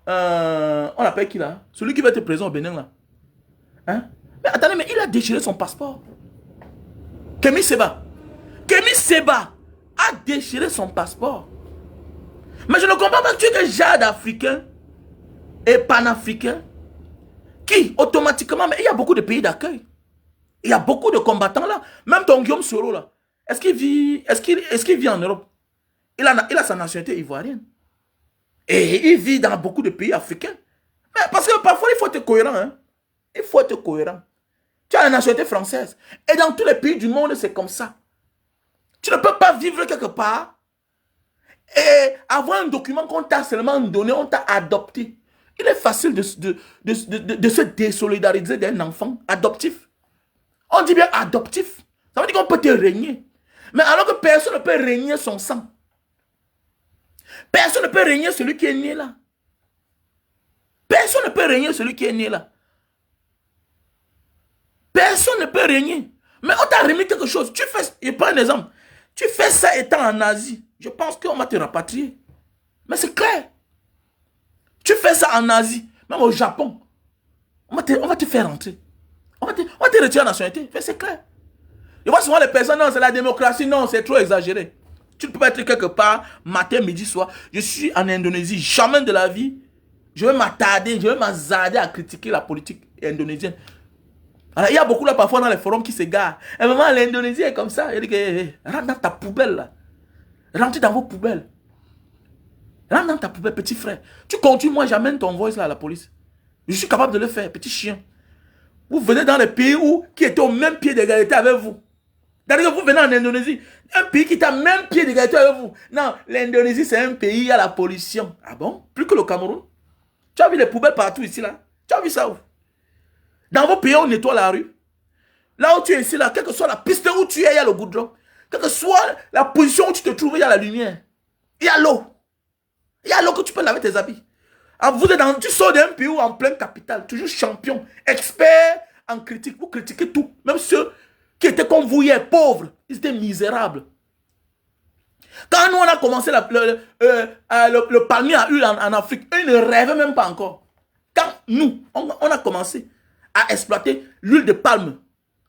on appelle qui là? Celui qui va être présent au Bénin là. Hein? Mais attendez, mais il a déchiré son passeport. Kémy Séba. Kémy Séba a déchiré son passeport. Mais je ne comprends pas que tu es un genre d'Africain et panafricain qui, automatiquement, mais il y a beaucoup de pays d'accueil. Il y a beaucoup de combattants là. Même ton Guillaume Soro là. Est-ce qu'il vit en Europe? Il a sa nationalité ivoirienne. Et il vit dans beaucoup de pays africains. Mais parce que parfois, il faut être cohérent. Hein? Il faut être cohérent. Tu as la nationalité française. Et dans tous les pays du monde, c'est comme ça. Tu ne peux pas vivre quelque part et avoir un document qu'on t'a seulement donné, on t'a adopté. Il est facile de se désolidariser d'un enfant adoptif. On dit bien adoptif. Ça veut dire qu'on peut te régner. Mais alors que personne ne peut régner son sang. Personne ne peut régner celui qui est né là. Personne ne peut régner celui qui est né là. Personne ne peut régner. Mais on t'a remis quelque chose. Je prends un exemple. Tu fais ça étant en Asie. Je pense qu'on va te rapatrier. Mais c'est clair. Tu fais ça en Asie, même au Japon. On va te faire rentrer. On va te retirer la nationalité. C'est clair. Je vois souvent les personnes, non, c'est la démocratie, non, c'est trop exagéré. Tu ne peux pas être quelque part, matin, midi, soir. Je suis en Indonésie, jamais de la vie, je vais m'attarder, je vais m'azarder à critiquer la politique indonésienne. Alors, il y a beaucoup là, parfois, dans les forums qui s'égarent. Et vraiment, l'Indonésie est comme ça. Il dit que, rentre dans ta poubelle, là. Rentre dans vos poubelles. Rentre dans ta poubelle, petit frère. Tu continues, moi, j'amène ton voice là à la police. Je suis capable de le faire, petit chien. Vous venez dans les pays qui étaient au même pied d'égalité avec vous. C'est-à-dire que vous venez en Indonésie, un pays qui est au même pied d'égalité avec vous. Non, l'Indonésie, c'est un pays à la pollution. Ah bon? Plus que le Cameroun. Tu as vu les poubelles partout ici, là? Tu as vu ça où? Dans vos pays, on nettoie la rue. Là où tu es ici, là, quelle que soit la piste où tu es, il y a le goudron. Quelle que soit la position où tu te trouves, il y a la lumière. Il y a l'eau. Il y a l'eau que tu peux laver tes habits. Alors, tu sors d'un pays où en pleine capitale, toujours champion, expert en critique. Vous critiquez tout. Même ceux qui étaient comme vous hier, pauvres, ils étaient misérables. Quand nous, on a commencé le palmier à huile en Afrique, eux, ils ne rêvaient même pas encore. Quand nous, on a commencé à exploiter l'huile de palme,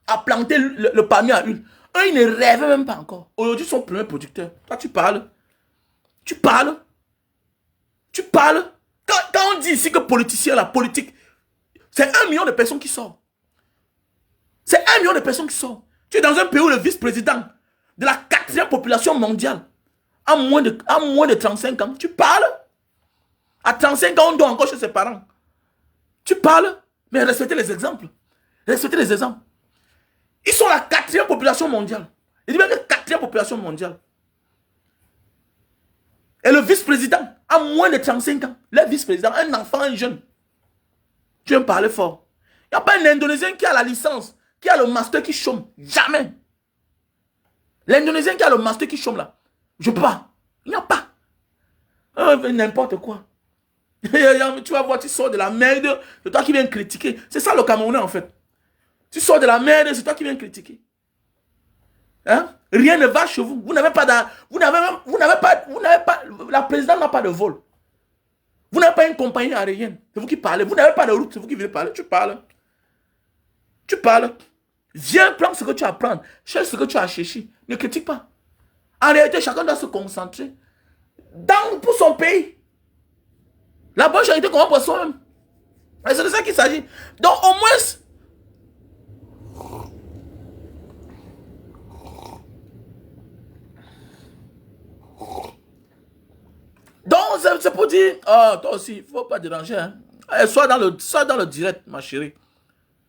à planter le palmier à huile, eux, ils ne rêvaient même pas encore. Aujourd'hui, ils sont premiers producteurs. Toi, tu parles. Tu parles. Tu parles. Quand on dit ici que politicien, la politique, c'est 1 million de personnes qui sortent. C'est 1 million de personnes qui sortent. Tu es dans un pays où le vice-président de la 4e population mondiale a moins de 35 ans. Tu parles. À 35 ans, on dort encore chez ses parents. Tu parles, mais respectez les exemples. Respectez les exemples. Ils sont la 4e population mondiale. Il dit même la 4e population mondiale. Et le vice-président a moins de 35 ans. Le vice-président, un enfant, un jeune. Tu veux me parler fort. Il n'y a pas un Indonésien qui a la licence, qui a le master qui chôme. Jamais. L'Indonésien qui a le master qui chôme là. Je peux pas. Il n'y a pas. N'importe quoi. Tu vas voir, tu sors de la merde, c'est toi qui viens critiquer. C'est ça le Camerounais en fait. Tu sors de la merde, c'est toi qui viens critiquer. Hein? Rien ne va chez vous. Vous n'avez pas, la présidente n'a pas de vol. Vous n'avez pas une compagnie aérienne. C'est vous qui parlez. Vous n'avez pas de route, c'est vous qui venez parler. Tu parles. Tu parles. Viens prendre ce que tu as à prendre. Cherche ce que tu as à chercher. Ne critique pas. En réalité, chacun doit se concentrer pour son pays. La bonne charité qu'on va pour soi-même. Et c'est de ça qu'il s'agit. Donc au moins... Donc c'est pour dire, oh, toi aussi, il ne faut pas déranger. Hein. Sois dans le direct, ma chérie.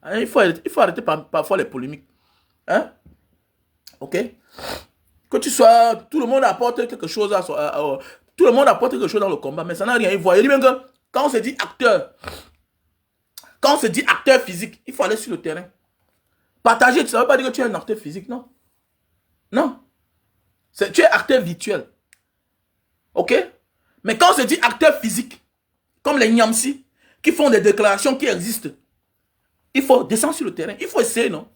Hein, il faut arrêter parfois les polémiques. Hein? Ok? Que tu sois... Tout le monde apporte quelque chose tout le monde apporte quelque chose dans le combat, mais ça n'a rien à voir. Il dit bien que quand on se dit acteur, quand on se dit acteur physique, il faut aller sur le terrain. Partager, ça ne veut pas dire que tu es un acteur physique, non. Non. Tu es acteur virtuel. Ok? Mais quand on se dit acteur physique, comme les Nyamsi, qui font des déclarations qui existent, il faut descendre sur le terrain. Il faut essayer, non?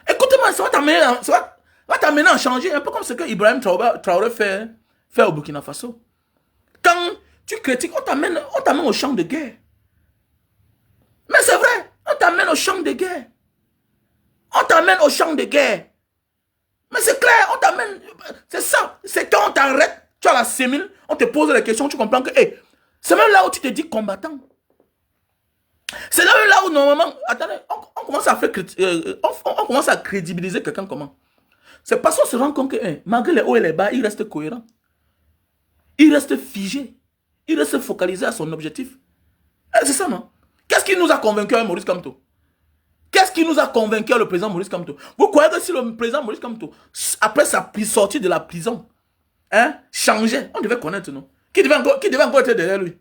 Écoutez-moi, ça va t'amener à changer, un peu comme ce que Ibrahim Traoré fait au Burkina Faso. Quand tu critiques, on t'amène au champ de guerre. Mais c'est vrai, on t'amène au champ de guerre. On t'amène au champ de guerre. Mais c'est clair, on t'amène... C'est ça, c'est quand on t'arrête, tu as la sémile, on te pose les questions, tu comprends que... Hey, c'est même là où tu te dis combattant. C'est là où normalement... Attendez, on commence à faire... on commence à crédibiliser quelqu'un comment? C'est parce qu'on se rend compte que malgré les hauts et les bas, il reste cohérent. Il reste figé. Il reste focalisé à son objectif. C'est ça, non? Qu'est-ce qui nous a convaincu Maurice Kamto? Qu'est-ce qui nous a convaincu le président Maurice Kamto? Vous croyez que si le président Maurice Kamto, après sa sortie de la prison, changeait, on devait connaître, non? Qui devait encore être derrière lui?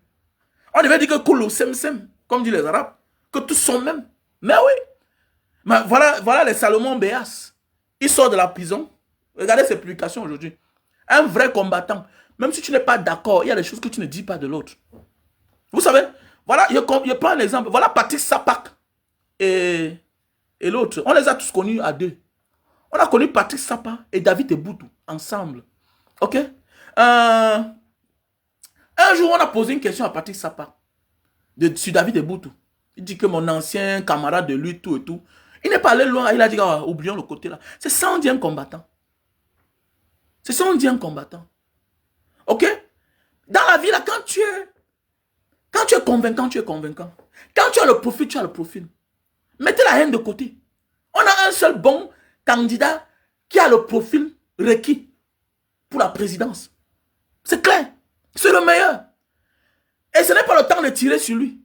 On devait dire que Koulou Sem Sem, comme disent les Arabes, que tous sont mêmes. Mais oui. Mais voilà les Salomon Béas. Il sort de la prison. Regardez ses publications aujourd'hui. Un vrai combattant. Même si tu n'es pas d'accord, il y a des choses que tu ne dis pas de l'autre. Vous savez, voilà, je prends un exemple. Voilà Patrick Sapak et l'autre. On les a tous connus à deux. On a connu Patrick Sapak et David Eboutou ensemble. Ok? Un jour, on a posé une question à Patrick Sapak sur David Eboutou. Il dit que mon ancien camarade de lui, tout et tout. Il n'est pas allé loin. Il a dit, oh, oublions le côté là. C'est ça on dit un combattant. C'est ça on dit un combattant. Ok? Dans la vie là, quand tu es convaincant, tu es convaincant. Quand tu as le profil, tu as le profil. Mettez la haine de côté. On a un seul bon candidat qui a le profil requis pour la présidence. C'est clair. C'est le meilleur. Et ce n'est pas le temps de tirer sur lui.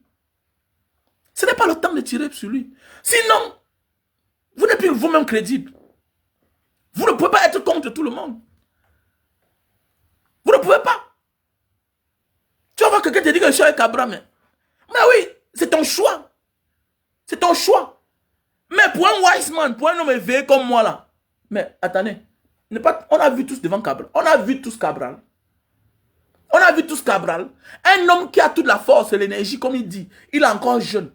Ce n'est pas le temps de tirer sur lui. Sinon, vous n'êtes plus vous-même crédible. Vous ne pouvez pas être contre tout le monde. Vous ne pouvez pas. Tu vas voir quelqu'un te dit que je suis un Cabra, mais oui, c'est ton choix. C'est ton choix. Mais pour un wise man, pour un homme éveillé comme moi là, mais attendez, on a vu tous devant Cabral. On a vu tous Cabral. On a vu tous Cabral. Un homme qui a toute la force et l'énergie, comme il dit, il est encore jeune.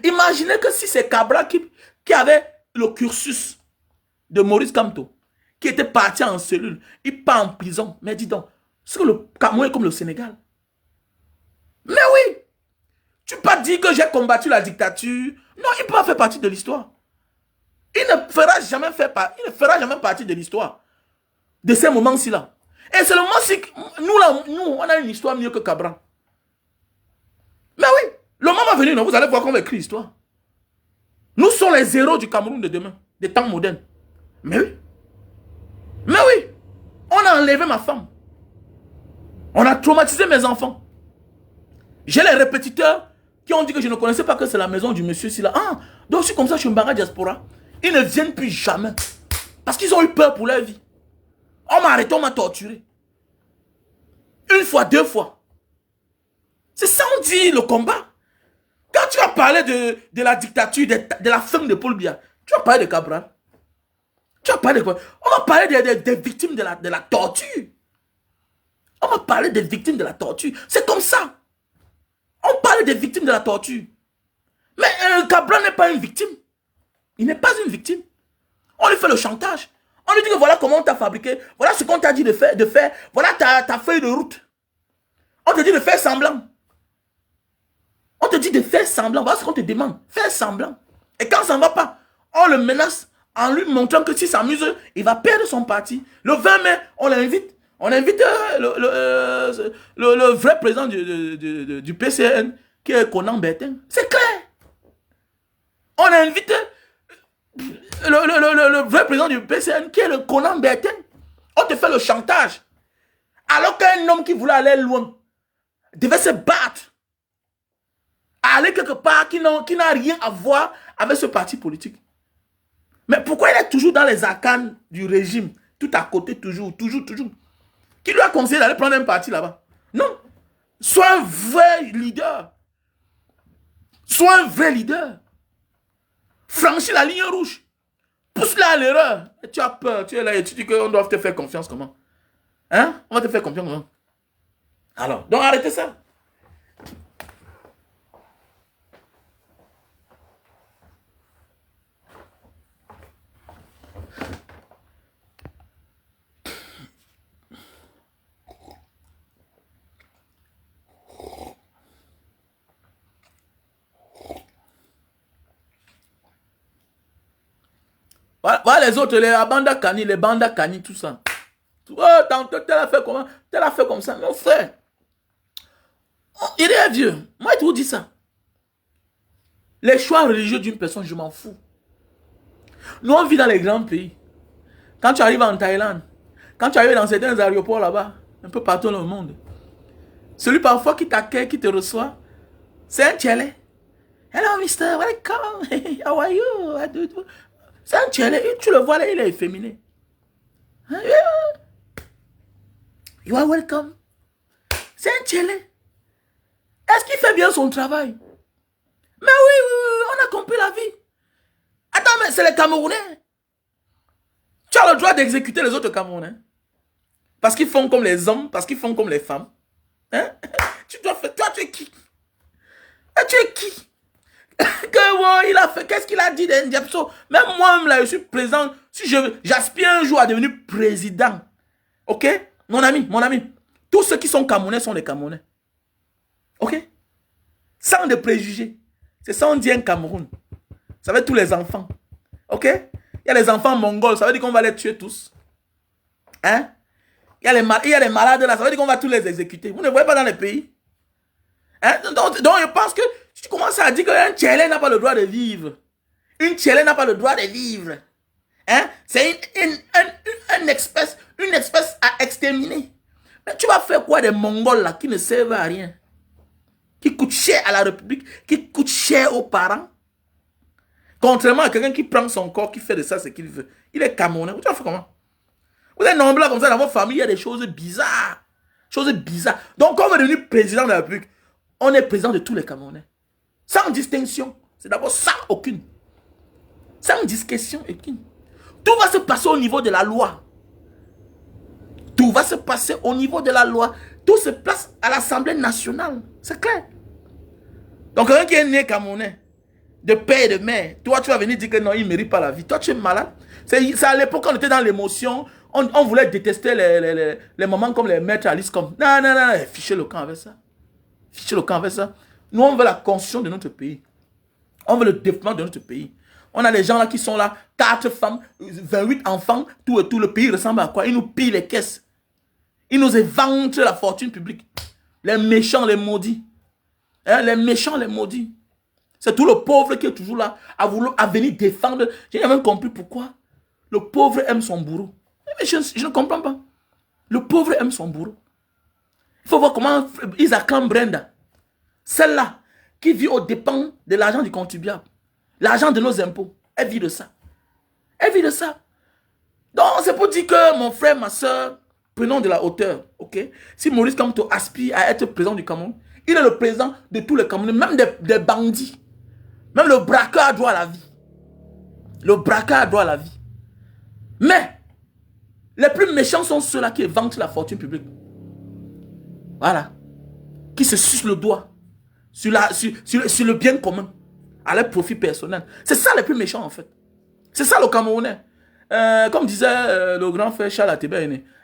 Imaginez que si c'est Cabral qui avait le cursus de Maurice Kamto, qui était parti en cellule, il part en prison. Mais dis donc, c'est que le Cameroun est comme le Sénégal. Mais oui, tu peux pas dire que j'ai combattu la dictature. Non, il ne peut pas faire partie de l'histoire. Il ne fera jamais partie de l'histoire de ces moments-ci là. Et c'est le moment-ci que nous, on a une histoire mieux que Cabral. Mais oui, le moment va venir, non, vous allez voir qu'on va écrire l'histoire. Nous sommes les héros du Cameroun de demain, des temps modernes. Mais oui. Mais oui. On a enlevé ma femme. On a traumatisé mes enfants. J'ai les répétiteurs qui ont dit que je ne connaissais pas que c'est la maison du monsieur Silla. Ah, donc c'est comme ça, je suis Mbanga Diaspora. Ils ne viennent plus jamais. Parce qu'ils ont eu peur pour leur vie. On m'a arrêté, on m'a torturé. Une fois, deux fois. C'est ça on dit le combat. Quand tu vas parler de la dictature, de la fin de Paul Biya, tu vas parler de Cabral. Tu vas parler de quoi? On va parler des victimes de la torture. On va parler des victimes de la torture. C'est comme ça. On parle des victimes de la torture. Mais Cabral n'est pas une victime. Il n'est pas une victime. On lui fait le chantage. On lui dit que voilà comment on t'a fabriqué. Voilà ce qu'on t'a dit de faire. Voilà ta feuille de route. On te dit de faire semblant. On te dit de faire semblant. Voilà ce qu'on te demande. Faire semblant. Et quand ça ne va pas, on le menace en lui montrant que s'il s'amuse, il va perdre son parti. Le 20 mai, on l'invite. On invite le vrai président du PCN qui est Conan Bertin. C'est clair. On invite le vrai président du PCN qui est le Conan Bertin. On te fait le chantage. Alors qu'un homme qui voulait aller loin devait se battre. Aller quelque part qui n'a rien à voir avec ce parti politique. Mais pourquoi il est toujours dans les arcanes du régime? Tout à côté, toujours. Qui lui a conseillé d'aller prendre un parti là-bas? Non. Sois un vrai leader. Sois un vrai leader. Franchis la ligne rouge. Pousse-la à l'erreur. Tu as peur, tu es là et tu dis qu'on doit te faire confiance comment? Hein? On va te faire confiance comment? Alors, donc arrêtez ça. Voilà les autres, les Banda Kani, les Banda Kani, tout ça. Oh, tel a fait comment? Tel a fait comme ça. Mon frère, il est vieux. Moi, je vous dis ça. Les choix religieux d'une personne, je m'en fous. Nous, on vit dans les grands pays. Quand tu arrives en Thaïlande, quand tu arrives dans certains aéroports là-bas, un peu partout dans le monde, celui parfois qui t'accueille, qui te reçoit, c'est un Tchèlé. Hello, mister, welcome. How are you? C'est un Tchèlé. Tu le vois là, il est efféminé. You are welcome. C'est un Tchèlé. Est-ce qu'il fait bien son travail? Mais oui, on a compris la vie. Attends, mais c'est les Camerounais. Tu as le droit d'exécuter les autres Camerounais. Parce qu'ils font comme les hommes, parce qu'ils font comme les femmes. Hein? Tu dois faire. Toi, tu es qui? Tu es qui? Il a fait. Qu'est-ce qu'il a dit d'Indiapso? Même moi-même, là, je suis président. Si j'aspire un jour à devenir président. Ok? Mon ami. Tous ceux qui sont Camerounais sont des Camerounais. Ok? Sans de préjugés. C'est ça, on dit un Cameroun. Ça veut dire tous les enfants. Ok? Il y a les enfants mongols, ça veut dire qu'on va les tuer tous. Hein? Il y a les malades là, ça veut dire qu'on va tous les exécuter. Vous ne voyez pas dans les pays? Hein? Donc je pense que tu commences à dire qu'un Tchèlé n'a pas le droit de vivre. Une Tchèlé n'a pas le droit de vivre. Hein? C'est une espèce à exterminer. Mais tu vas faire quoi des Mongols là qui ne servent à rien? Qui coûtent cher à la République, qui coûtent cher aux parents? Contrairement à quelqu'un qui prend son corps, qui fait de ça ce qu'il veut. Il est Camerounais. Vous avez fait comment? Vous êtes nombreux comme ça dans votre famille, il y a des choses bizarres. Donc, quand on est devenu président de la République, on est président de tous les Camerounais. Sans distinction. C'est d'abord ça, aucune. Sans discussion, aucune. Tout va se passer au niveau de la loi. Tout va se passer au niveau de la loi. Tout se place à l'Assemblée nationale. C'est clair. Donc, quelqu'un qui est né Camerounais, de père et de mère, toi, tu vas venir dire que non, il ne mérite pas la vie. Toi, tu es malade. C'est à l'époque, on était dans l'émotion. On voulait détester les mamans comme les maîtres Alice. Comme non, fichez le camp avec ça. Nous, on veut la constitution de notre pays. On veut le développement de notre pays. On a des gens là qui sont là, 4 femmes, 28 enfants, tout et tout. Le pays ressemble à quoi? Ils nous pillent les caisses. Ils nous éventrent la fortune publique. Les méchants, les maudits. Hein, les méchants, les maudits. C'est tout le pauvre qui est toujours là, à venir défendre. Je n'ai même compris pourquoi. Le pauvre aime son bourreau. Mais je ne comprends pas. Le pauvre aime son bourreau. Il faut voir comment Isaac Brenda, celle-là, qui vit aux dépens de l'argent du contribuable, l'argent de nos impôts, elle vit de ça. Donc, c'est pour dire que mon frère, ma soeur, prenons de la hauteur. Ok? Si Maurice Kamto aspire à être président du Cameroun, il est le président de tous les Camerounais, même des bandits. Même le braqueur a droit à la vie. Mais, les plus méchants sont ceux-là qui vantent la fortune publique. Voilà. Qui se sucent le doigt sur le bien commun, à leur profit personnel. C'est ça les plus méchants en fait. C'est ça le Camerounais. Comme disait le grand frère Charles Ateba,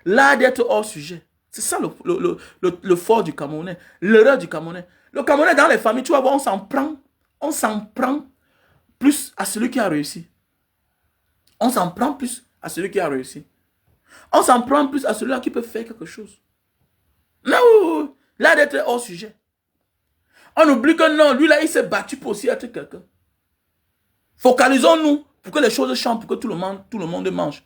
l'art d'être hors sujet. C'est ça le fort du Camerounais. L'erreur du Camerounais. Le Camerounais dans les familles, tu vas voir, on s'en prend plus à celui qui a réussi. On s'en prend plus à celui qui a réussi. On s'en prend plus à celui-là qui peut faire quelque chose. Non, là d'être hors sujet. On oublie que non, lui là, il s'est battu pour aussi être quelqu'un. Focalisons-nous pour que les choses changent, pour que tout le monde mange.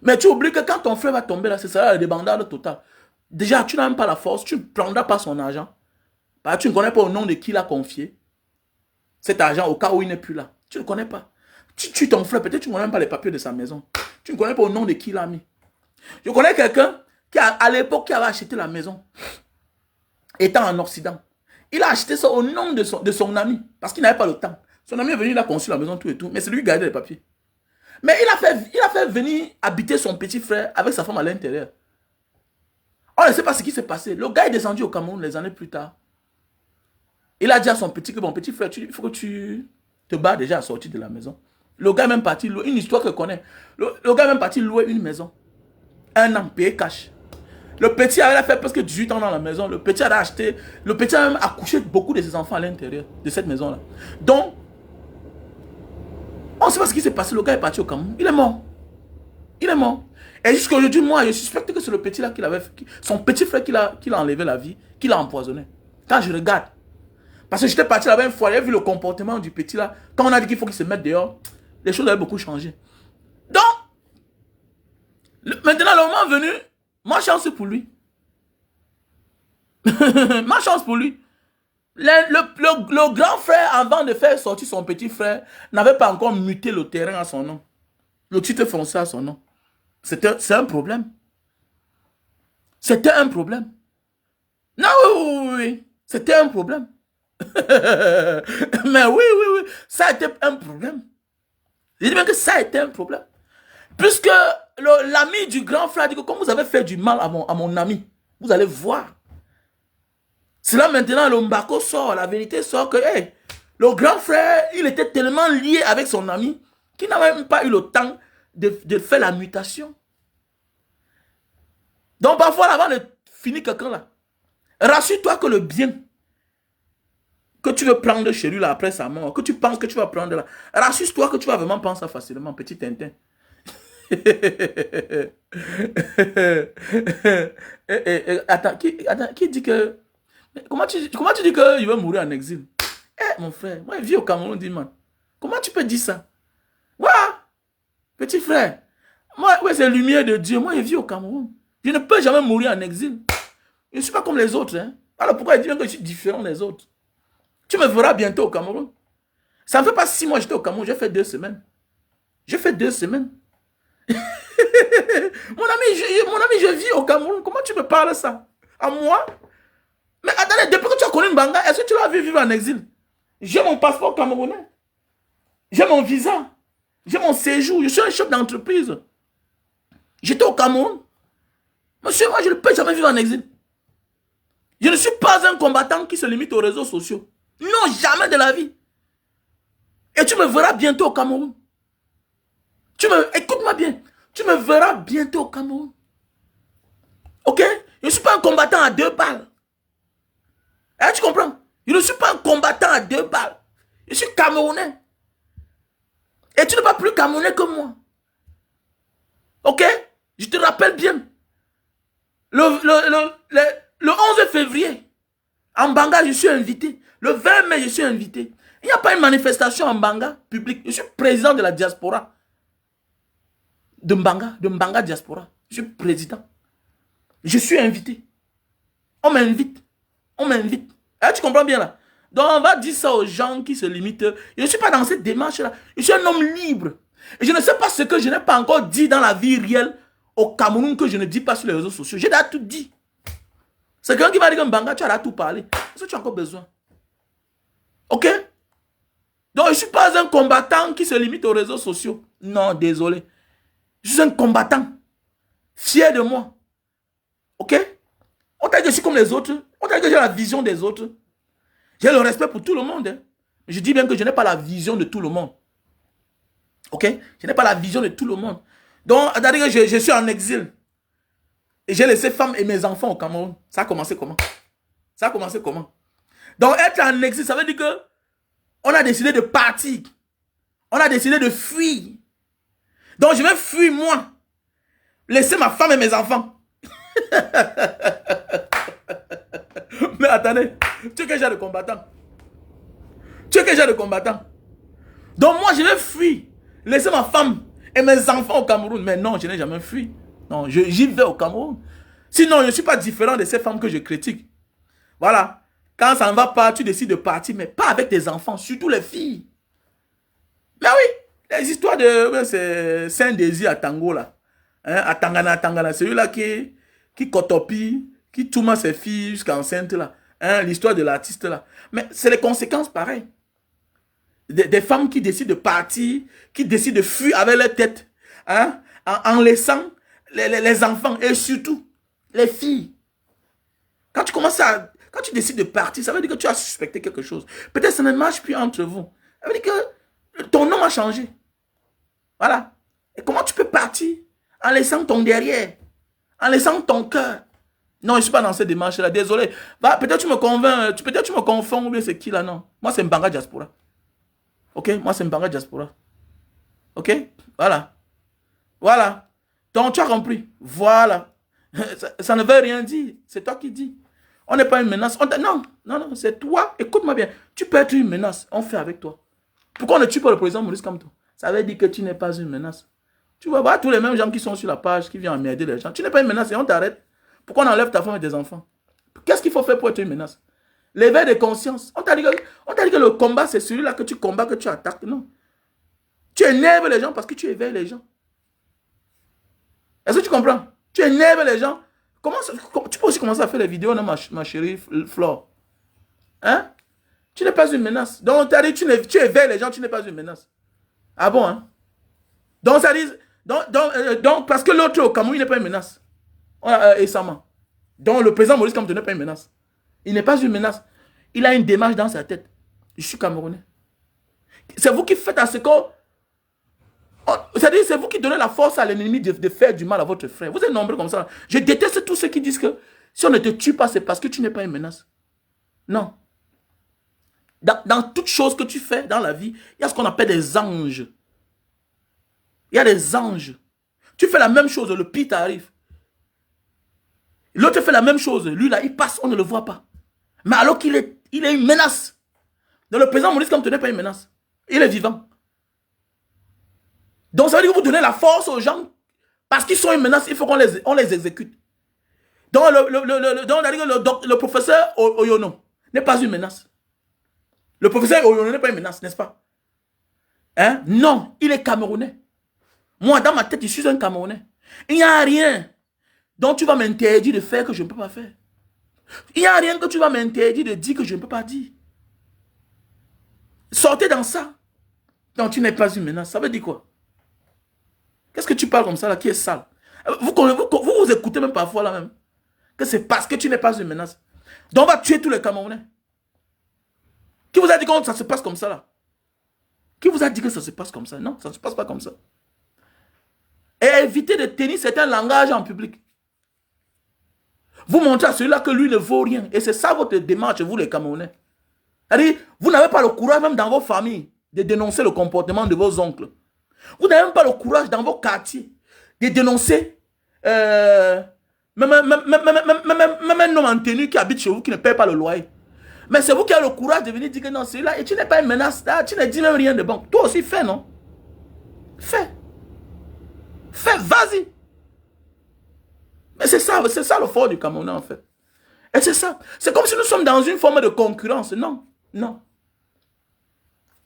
Mais tu oublies que quand ton frère va tomber là, ce sera la débandade totale. Déjà, tu n'as même pas la force, tu ne prendras pas son argent. Parce que tu ne connais pas au nom de qui il a confié cet argent au cas où il n'est plus là. Tu ne connais pas. Tu tues ton frère, peut-être tu ne connais même pas les papiers de sa maison. Tu ne connais pas au nom de qui il a mis. Je connais quelqu'un qui, à l'époque, qui avait acheté la maison, étant en Occident. Il a acheté ça au nom de son ami, parce qu'il n'avait pas le temps. Son ami est venu, il a conçu la maison, tout et tout, mais c'est lui qui gardait les papiers. Mais il a fait venir habiter son petit frère avec sa femme à l'intérieur. On ne sait pas ce qui s'est passé. Le gars est descendu au Cameroun les années plus tard. Il a dit à son petit que, bon, petit frère, il faut que tu te bats déjà à sortir de la maison. Le gars est même parti louer, une histoire que je connais. Le gars est même parti louer une maison. 1 an, payé cash. Le petit a fait presque 18 ans dans la maison. Le petit a acheté, le petit a même accouché beaucoup de ses enfants à l'intérieur de cette maison-là. Donc, on ne sait pas ce qui s'est passé. Le gars est parti au Cameroun. Il est mort. Il est mort. Et jusqu'à aujourd'hui, moi, je suspecte que c'est le petit là qu'il avait, son petit frère qui a enlevé la vie, qui l'a empoisonné. Quand je regarde, parce que j'étais parti là-bas une fois, j'ai vu le comportement du petit là. Quand on a dit qu'il faut qu'il se mette dehors, les choses avaient beaucoup changé. Donc, maintenant, le moment venu, ma chance pour lui. Ma chance pour lui. Le grand frère, avant de faire sortir son petit frère, n'avait pas encore muté le terrain à son nom. Le titre foncier à son nom. C'est un problème. C'était un problème. Non, oui. C'était un problème. Mais oui. Ça a été un problème. Je dis bien que ça a été un problème. Puisque l'ami du grand frère dit que comme vous avez fait du mal à mon ami, vous allez voir. C'est là maintenant le Mbako sort, la vérité sort que hey, le grand frère, il était tellement lié avec son ami qu'il n'a même pas eu le temps de faire la mutation. Donc parfois, avant de finir quelqu'un là, rassure-toi que le bien que tu veux prendre chez lui là après sa mort, que tu penses que tu vas prendre là, rassure-toi que tu vas vraiment prendre ça facilement, petit Tintin. Attends, qui dit que... Comment tu dis qu'il va mourir en exil? Eh, mon frère, moi, je vis au Cameroun, dis man. Comment tu peux dire ça? Ouais, petit frère. Moi, ouais, c'est la lumière de Dieu. Moi, je vis au Cameroun. Je ne peux jamais mourir en exil. Je ne suis pas comme les autres. Hein. Alors pourquoi il dit que je suis différent des autres? Tu me verras bientôt au Cameroun. Ça ne fait pas 6 mois que j'étais au Cameroun. J'ai fait 2 semaines. J'ai fait 2 semaines. mon ami, je vis au Cameroun. Comment tu me parles ça? À moi? Mais attendez, depuis que tu as connu Mbanga, est-ce que tu l'as vu vivre en exil? J'ai mon passeport camerounais. J'ai mon visa. J'ai mon séjour. Je suis un chef d'entreprise. J'étais au Cameroun. Monsieur, moi, je ne peux jamais vivre en exil. Je ne suis pas un combattant qui se limite aux réseaux sociaux. Non, jamais de la vie. Et tu me verras bientôt au Cameroun. Écoute-moi bien. Tu me verras bientôt au Cameroun. Ok? Je ne suis pas un combattant à 2 balles. Eh, tu comprends? Je ne suis pas un combattant à 2 balles. Je suis Camerounais. Et tu n'es pas plus Camerounais que moi. Ok? Je te rappelle bien. Le 11 février, en Mbanga, je suis invité. Le 20 mai, je suis invité. Il n'y a pas une manifestation en Mbanga publique. Je suis président de la diaspora. De Mbanga diaspora. Je suis président. Je suis invité. On m'invite. On m'invite. Eh, tu comprends bien là? Donc on va dire ça aux gens qui se limitent. Je ne suis pas dans cette démarche-là. Je suis un homme libre. Et je ne sais pas ce que je n'ai pas encore dit dans la vie réelle au Cameroun que je ne dis pas sur les réseaux sociaux. J'ai déjà tout dit. C'est quelqu'un qui m'a dit que Mbanga, tu as tout parlé. Est-ce que tu as encore besoin? Ok? Donc je ne suis pas un combattant qui se limite aux réseaux sociaux. Non, désolé. Je suis un combattant. Fier de moi. Ok? On t'a dit que je suis comme les autres. On t'a dit que j'ai la vision des autres. J'ai le respect pour tout le monde. Hein. Je dis bien que je n'ai pas la vision de tout le monde. Ok? Je n'ai pas la vision de tout le monde. Donc, c'est-à-dire que je suis en exil. Et j'ai laissé femme et mes enfants au Cameroun. Ça a commencé comment? Ça a commencé comment? Donc, être en exil, ça veut dire que on a décidé de partir. On a décidé de fuir. Donc, je vais fuir moi. Laisser ma femme et mes enfants. Mais attendez, tu es quel genre de combattant? Tu es quel genre de combattant? Donc moi, je vais fuir. Laisser ma femme et mes enfants au Cameroun. Mais non, je n'ai jamais fui. Non, j'y vais au Cameroun. Sinon, je ne suis pas différent de ces femmes que je critique. Voilà. Quand ça ne va pas, tu décides de partir, mais pas avec tes enfants, surtout les filles. Mais oui, les histoires de Saint-Désir à Tango, là. Hein, à Tangana, celui-là qui cotopie, qui tourne ses filles jusqu'à enceinte, là. Hein, l'histoire de l'artiste, là. Mais c'est les conséquences pareilles. Des femmes qui décident de partir, qui décident de fuir avec leur tête, hein, en laissant les enfants et surtout les filles. Quand tu décides de partir, ça veut dire que tu as suspecté quelque chose. Peut-être que ça ne marche plus entre vous. Ça veut dire que ton nom a changé. Voilà. Et comment tu peux partir en laissant ton derrière, en laissant ton cœur? Non, je ne suis pas dans cette démarche-là. Désolé. Peut-être tu me convaincs, peut-être tu me confonds ou bien c'est qui là, non. Moi, c'est Mbanga Diaspora. Ok? Moi, c'est Mbanga Diaspora. Ok? Voilà. Voilà. Donc, tu as compris. Voilà. Ça ne veut rien dire. C'est toi qui dis. On n'est pas une menace. Non, c'est toi. Écoute-moi bien. Tu peux être une menace. On fait avec toi. Pourquoi on ne tue pas le président Maurice Kamto? Ça veut dire que tu n'es pas une menace. Tu vas voir tous les mêmes gens qui sont sur la page, qui viennent emmerder les gens. Tu n'es pas une menace et on t'arrête. Pourquoi on enlève ta femme et tes enfants? Qu'est-ce qu'il faut faire pour être une menace? L'éveil de conscience. On t'a dit que le combat, c'est celui-là que tu combats, que tu attaques. Non. Tu énerves les gens parce que tu éveilles les gens. Est-ce que tu comprends? Tu énerves les gens. Tu peux aussi commencer à faire les vidéos, non, ma chérie Flore. Hein? Tu n'es pas une menace. Donc, on t'a dit tu éveilles les gens, tu n'es pas une menace. Ah bon, hein? Donc, ça dit... Donc, parce que l'autre au Cameroun, il n'est pas une menace. Et Sama. Donc, le président Maurice Kamto n'est pas une menace. Il n'est pas une menace. Il a une démarche dans sa tête. Je suis Camerounais. C'est vous qui faites à ce que... C'est-à-dire, c'est vous qui donnez la force à l'ennemi de faire du mal à votre frère. Vous êtes nombreux comme ça. Je déteste tous ceux qui disent que si on ne te tue pas, c'est parce que tu n'es pas une menace. Non. Dans toute chose que tu fais dans la vie, il y a ce qu'on appelle des anges. Il y a des anges. Tu fais la même chose, le pire t'arrive. L'autre fait la même chose. Lui, là, il passe, on ne le voit pas. Mais alors qu'il est une menace. Donc le président Maurice Kamto n'est pas une menace. Il est vivant. Donc ça veut dire que vous donnez la force aux gens parce qu'ils sont une menace, il faut qu'on les exécute. Donc le professeur Oyono n'est pas une menace. Le professeur Oyono n'est pas une menace, n'est-ce pas? Hein? Non, il est Camerounais. Moi, dans ma tête, je suis un Camerounais. Il n'y a rien dont tu vas m'interdire de faire que je ne peux pas faire. Il n'y a rien que tu vas m'interdire de dire que je ne peux pas dire. Sortez dans ça. Donc tu n'es pas une menace. Ça veut dire quoi? Qu'est-ce que tu parles comme ça là qui est sale? Vous écoutez même parfois là même. Que c'est parce que tu n'es pas une menace. Donc on va tuer tous les Camerounais. Qui vous a dit que ça se passe comme ça là? Qui vous a dit que ça se passe comme ça? Non, ça ne se passe pas comme ça. Et évitez de tenir certains langages en public. Vous montrez à celui-là que lui ne vaut rien. Et c'est ça votre démarche, vous les Camerounais. C'est-à-dire, vous n'avez pas le courage même dans vos familles de dénoncer le comportement de vos oncles. Vous n'avez même pas le courage dans vos quartiers de dénoncer même un homme en tenue qui habite chez vous, qui ne paye pas le loyer. Mais c'est vous qui avez le courage de venir dire que non, c'est là, et tu n'es pas une menace, là, tu ne dis même rien de bon. Toi aussi, fais, non? Fais. Fais, vas-y. Mais c'est ça le fort du Cameroun, en fait. Et c'est ça. C'est comme si nous sommes dans une forme de concurrence. Non, non.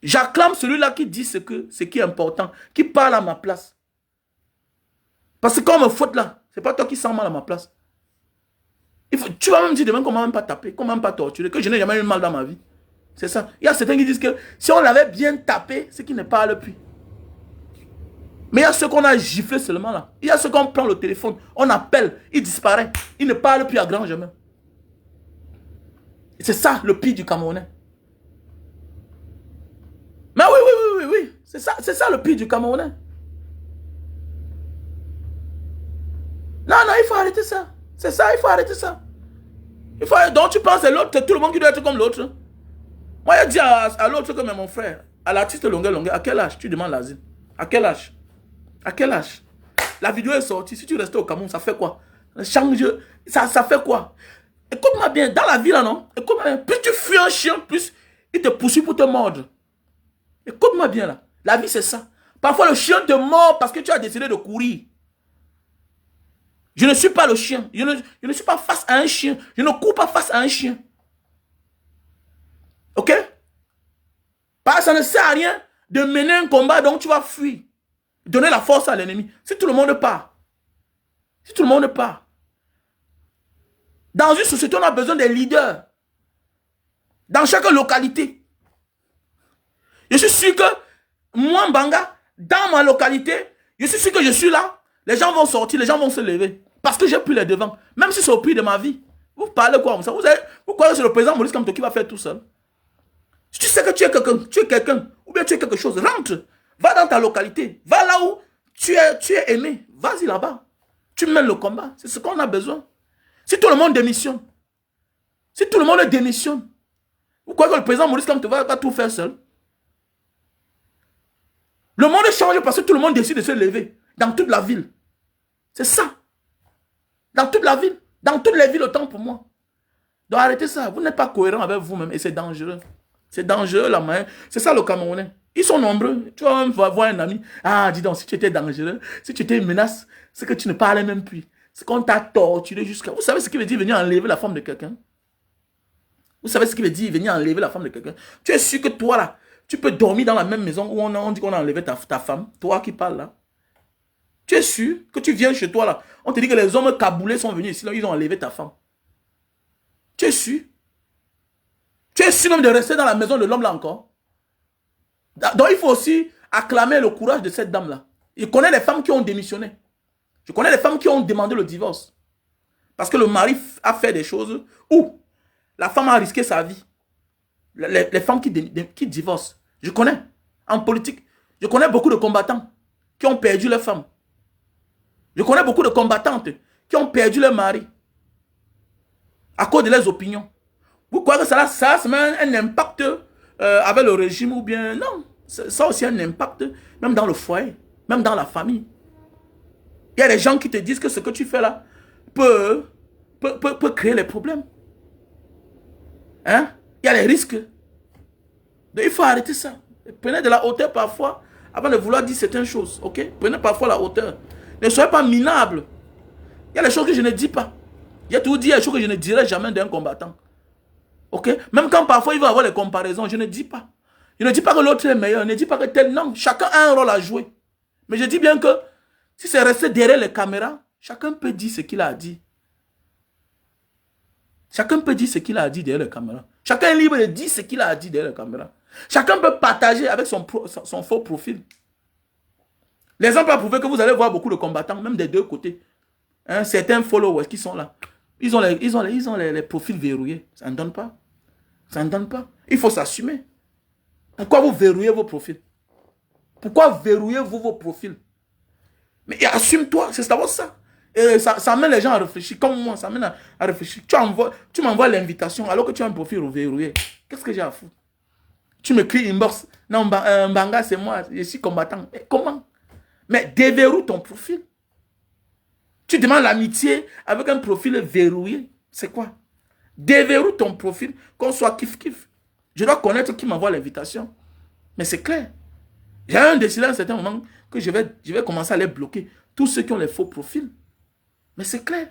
J'acclame celui-là qui dit ce qui est important, qui parle à ma place. Parce que quand on me faute là, c'est pas toi qui sens mal à ma place. Tu vas même dire demain qu'on m'a même pas tapé, qu'on m'a même pas torturé, que je n'ai jamais eu mal dans ma vie. C'est ça. Il y a certains qui disent que si on l'avait bien tapé, c'est qu'ils ne parlent plus. Mais il y a ceux qu'on a giflé seulement là. Il y a ceux qu'on prend le téléphone, on appelle, il disparaît. Il ne parle plus à grand jamais. C'est ça le pire du Camerounais. Mais oui. C'est ça le pire du Camerounais. Non, il faut arrêter ça. C'est ça, il faut arrêter ça. Donc tu penses à l'autre, c'est tout le monde qui doit être comme l'autre. Moi, je dis à l'autre comme mon frère, à l'artiste Longueur, à quel âge tu demandes l'asile? À quel âge? À quel âge? La vidéo est sortie. Si tu restes au Cameroun, ça fait quoi? Change. Ça fait quoi? Écoute-moi bien. Dans la vie, là, non? Écoute-moi bien. Plus tu fuis un chien, plus Il te poursuit pour te mordre. Écoute-moi bien là. La vie, c'est ça. Parfois, le chien te mord parce que tu as décidé de courir. Je ne suis pas le chien. Je ne suis pas face à un chien. Je ne cours pas face à un chien. Ok? Parce que ça ne sert à rien de mener un combat dont tu vas fuir. Donner la force à l'ennemi. Si tout le monde part. Si tout le monde part. Dans une société, on a besoin des leaders. Dans chaque localité. Je suis sûr que moi, Mbanga, dans ma localité, je suis sûr que je suis là. Les gens vont sortir, les gens vont se lever. Parce que j'ai pris les devants. Même si c'est au prix de ma vie. Vous parlez quoi comme ça? Vous croyez que c'est le président Maurice Kamto qui va faire tout seul? Si tu sais que tu es quelqu'un, ou bien tu es quelque chose, rentre. Va dans ta localité. Va là où tu es aimé. Vas-y là-bas. Tu mènes le combat. C'est ce qu'on a besoin. Si tout le monde démissionne, si tout le monde démissionne, vous croyez que le président Maurice Kamto va tout faire seul? Le monde change parce que tout le monde décide de se lever. Dans toute la ville. C'est ça. Dans toute la ville. Dans toutes les villes, autant pour moi. Donc arrêtez ça. Vous n'êtes pas cohérent avec vous-même et c'est dangereux. C'est dangereux la main. C'est ça le Camerounais. Ils sont nombreux. Tu vas même voir un ami. Ah, dis donc, si tu étais dangereux, si tu étais une menace, c'est que tu ne parlais même plus. C'est qu'on t'a torturé jusqu'à... Vous savez ce qui veut dire venir enlever la femme de quelqu'un? Vous savez ce qui veut dire venir enlever la femme de quelqu'un? Tu es sûr que toi là, tu peux dormir dans la même maison où on dit qu'on a enlevé ta femme? Toi qui parles là. Tu es sûr que tu viens chez toi là, on te dit que les hommes caboulés sont venus ici, là, ils ont enlevé ta femme. Tu es sûr? Tu es sûr même de rester dans la maison de l'homme là encore? Donc il faut aussi acclamer le courage de cette dame là. Je connais les femmes qui ont démissionné. Je connais les femmes qui ont demandé le divorce. Parce que le mari a fait des choses où la femme a risqué sa vie. Les femmes qui divorcent. Je connais. En politique, je connais beaucoup de combattants qui ont perdu leur femme. Je connais beaucoup de combattantes qui ont perdu leur mari à cause de leurs opinions. Vous croyez que ça a un impact avec le régime ou bien... Non, ça a aussi un impact même dans le foyer, même dans la famille. Il y a des gens qui te disent que ce que tu fais là peut créer les problèmes. Hein? Il y a les risques. Donc il faut arrêter ça. Prenez de la hauteur parfois avant de vouloir dire certaines choses. Ok? Prenez parfois la hauteur. Ne soyez pas minable. Il y a des choses que je ne dis pas. Il y a toujours dit des choses que je ne dirai jamais d'un combattant. Ok? Même quand parfois il va avoir les comparaisons, je ne dis pas. Je ne dis pas que l'autre est meilleur. Je ne dis pas que tel. Non, chacun a un rôle à jouer. Mais je dis bien que si c'est resté derrière les caméras, chacun peut dire ce qu'il a dit. Chacun peut dire ce qu'il a dit derrière les caméras. Chacun est libre de dire ce qu'il a dit derrière les caméras. Chacun peut partager avec son faux profil. L'exemple a prouvé que vous allez voir beaucoup de combattants, même des deux côtés. Hein, certains followers qui sont là. Ils ont les profils verrouillés. Ça ne donne pas. Ça ne donne pas. Il faut s'assumer. Pourquoi vous verrouillez vos profils? Pourquoi verrouillez-vous vos profils? Mais assume-toi, c'est d'abord ça. Et ça amène les gens à réfléchir. Comme moi, ça amène à réfléchir. Tu m'envoies l'invitation alors que tu as un profil verrouillé. Qu'est-ce que j'ai à foutre? Tu m'écris inbox. Non, Mbanga, c'est moi. Je suis combattant. Mais comment? Mais déverrouille ton profil. Tu demandes l'amitié avec un profil verrouillé. C'est quoi? Déverrouille ton profil, qu'on soit kiff-kiff. Je dois connaître qui m'envoie l'invitation. Mais c'est clair. J'ai décidé à un certain moment que je vais commencer à les bloquer. Tous ceux qui ont les faux profils. Mais c'est clair.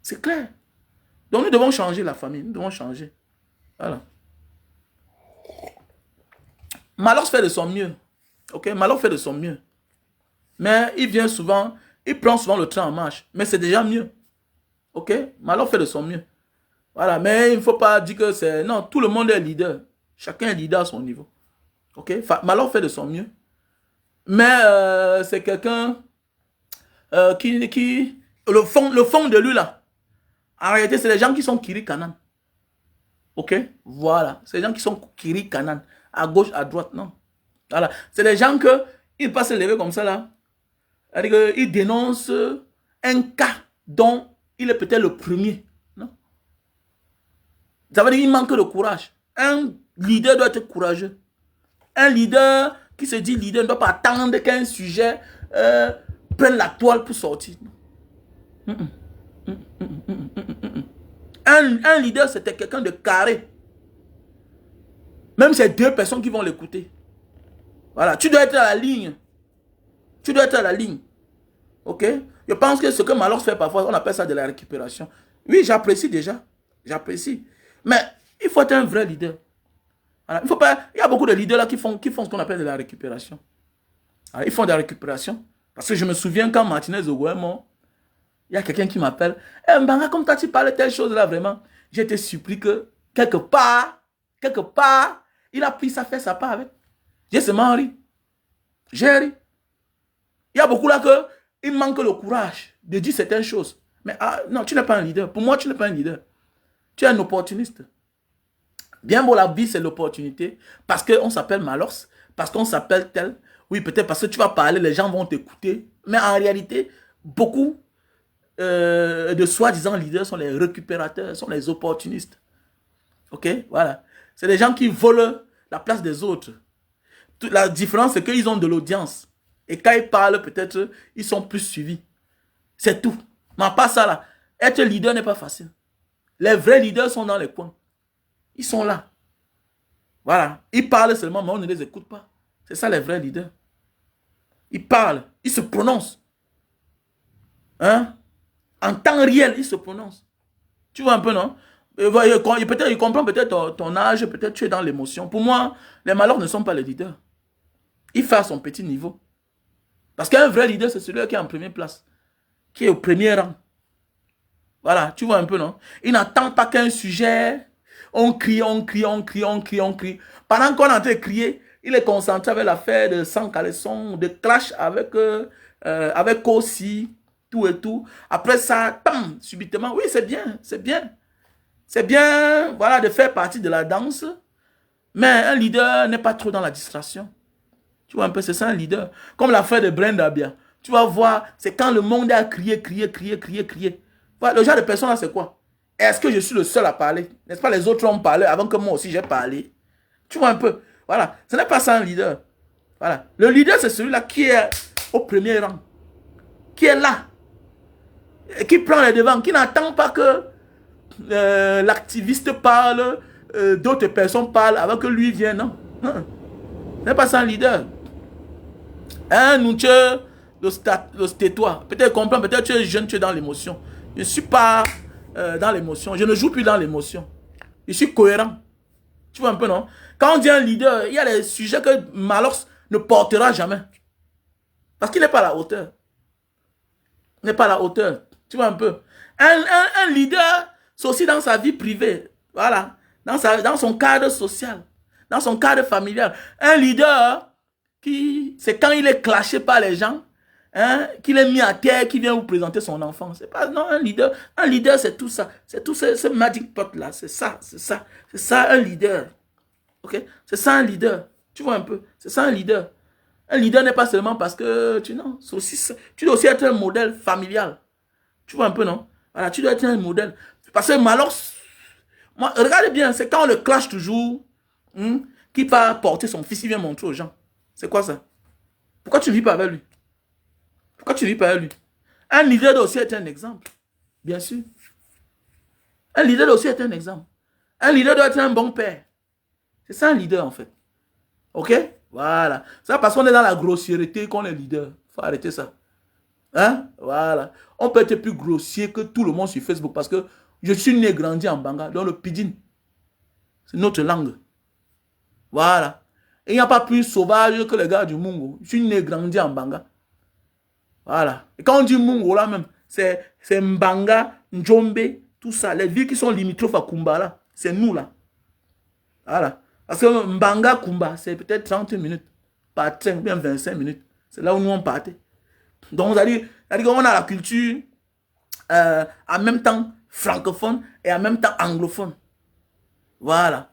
C'est clair. Donc nous devons changer la famille. Nous devons changer. Voilà. Malheur fait de son mieux. Ok? Malheur fait de son mieux. Mais il vient souvent, il prend souvent le train en marche. Mais c'est déjà mieux. Ok? Malheur fait de son mieux. Voilà. Mais il ne faut pas dire que c'est... Non, tout le monde est leader. Chacun est leader à son niveau. Ok? Malheur fait de son mieux. Mais c'est quelqu'un qui... Le fond de lui là. En réalité, c'est les gens qui sont Kiri Kanan. Ok? Voilà. C'est les gens qui sont Kiri Kanan. À gauche, à droite, non. Voilà. C'est les gens que ils passent se lever comme ça là. C'est-à-dire qu'ils dénoncent un cas dont il est peut-être le premier. Non? Ça veut dire qu'il manque de courage. Un leader doit être courageux. Un leader qui se dit leader ne doit pas attendre qu'un sujet prenne la toile pour sortir. Un leader, c'était quelqu'un de carré. Même ces 2 personnes qui vont l'écouter. Voilà, tu dois être à la ligne. Tu dois être à la ligne. Ok? Je pense que ce que Malox fait parfois, on appelle ça de la récupération. Oui, j'apprécie déjà. J'apprécie. Mais il faut être un vrai leader. Voilà. Il faut pas, il y a beaucoup de leaders là qui font ce qu'on appelle de la récupération. Alors, ils font de la récupération. Parce que je me souviens quand Martinez Ogo est mort, il y a quelqu'un qui m'appelle. Eh, Mbanga, comme toi tu parles de telle chose là, vraiment, je te supplie que quelque part, il a pris sa part avec. J'ai seulement ri. J'ai ri. Il y a beaucoup là que il manque le courage de dire certaines choses. Mais non, tu n'es pas un leader. Pour moi, tu n'es pas un leader. Tu es un opportuniste. Bien beau, la vie, c'est l'opportunité. Parce qu'on s'appelle Malox, parce qu'on s'appelle tel. Oui, peut-être parce que tu vas parler, les gens vont t'écouter. Mais en réalité, beaucoup de soi-disant leaders sont les récupérateurs, sont les opportunistes. Ok, voilà. C'est des gens qui volent la place des autres. La différence, c'est qu'ils ont de l'audience. Et quand ils parlent, peut-être, ils sont plus suivis. C'est tout. Mais pas ça là. Être leader n'est pas facile. Les vrais leaders sont dans les coins. Ils sont là. Voilà. Ils parlent seulement, mais on ne les écoute pas. C'est ça les vrais leaders. Ils parlent. Ils se prononcent. Hein? En temps réel, ils se prononcent. Tu vois un peu, non? Peut-être, il comprend peut-être ton âge, peut-être tu es dans l'émotion. Pour moi, les malheurs ne sont pas les leaders. Il fait à son petit niveau. Parce qu'un vrai leader, c'est celui qui est en première place. Qui est au premier rang. Voilà, tu vois un peu, non? Il n'attend pas qu'un sujet, on crie. Pendant qu'on est en train de crier, il est concentré avec l'affaire de sans caleçon, de clash avec Kossi, tout et tout. Après ça, tam, subitement, oui, c'est bien. C'est bien, voilà, de faire partie de la danse. Mais un leader n'est pas trop dans la distraction. Tu vois un peu, c'est ça un leader. Comme l'affaire de Brenda Bia. Tu vas voir, c'est quand le monde a crié. Voilà, le genre de personne là, c'est quoi? Est-ce que je suis le seul à parler? N'est-ce pas, les autres ont parlé avant que moi aussi j'ai parlé? Tu vois un peu? Voilà, ce n'est pas ça un leader. Voilà, le leader c'est celui-là qui est au premier rang. Qui est là. Qui prend les devants, qui n'attend pas que l'activiste parle, d'autres personnes parlent avant que lui vienne. Non, non. Ce n'est pas ça un leader. Un outil, le tais-toi. Peut-être comprends, peut-être tu es jeune, tu es dans l'émotion. Je ne suis pas dans l'émotion. Je ne joue plus dans l'émotion. Je suis cohérent. Tu vois un peu, non? Quand on dit un leader, il y a des sujets que Malox ne portera jamais. Parce qu'il n'est pas à la hauteur. Il n'est pas à la hauteur. Tu vois un peu? Un leader, c'est aussi dans sa vie privée. Voilà. Dans son cadre social. Dans son cadre familial. Un leader, c'est quand il est clashé par les gens, hein, qu'il est mis à terre, qu'il vient vous présenter son enfant. C'est pas, non, un leader, c'est tout ça. C'est tout ce magic pot là. C'est ça un leader. Ok? C'est ça un leader. Tu vois un peu? C'est ça un leader. Un leader n'est pas seulement parce que, tu dois aussi être un modèle familial. Tu vois un peu, non? Voilà, tu dois être un modèle. Parce que Malox, moi, regardez bien, c'est quand on le clash toujours, qui va porter son fils, il vient montrer aux gens. C'est quoi ça? Pourquoi tu ne vis pas avec lui? Pourquoi tu ne vis pas avec lui? Un leader doit aussi être un exemple. Bien sûr. Un leader doit aussi être un exemple. Un leader doit être un bon père. C'est ça un leader en fait. Ok? Voilà. C'est parce qu'on est dans la grossièreté qu'on est leader. Il faut arrêter ça. Hein? Voilà. On peut être plus grossier que tout le monde sur Facebook parce que je suis né et grandi en Banga. Donc le pidgin, c'est notre langue. Voilà. Et il n'y a pas plus sauvage que les gars du Mungo. Je suis né et grandi en Banga. Voilà. Et quand on dit Mungo là même, c'est Mbanga, Njombe, tout ça. Les villes qui sont limitrophes à Kumbala, c'est nous là. Voilà. Parce que Mbanga, Kumba, c'est peut-être 30 minutes. Par train, bien 25 minutes. C'est là où nous on partait. Donc, c'est-à-dire qu'on a la culture en même temps francophone et en même temps anglophone. Voilà.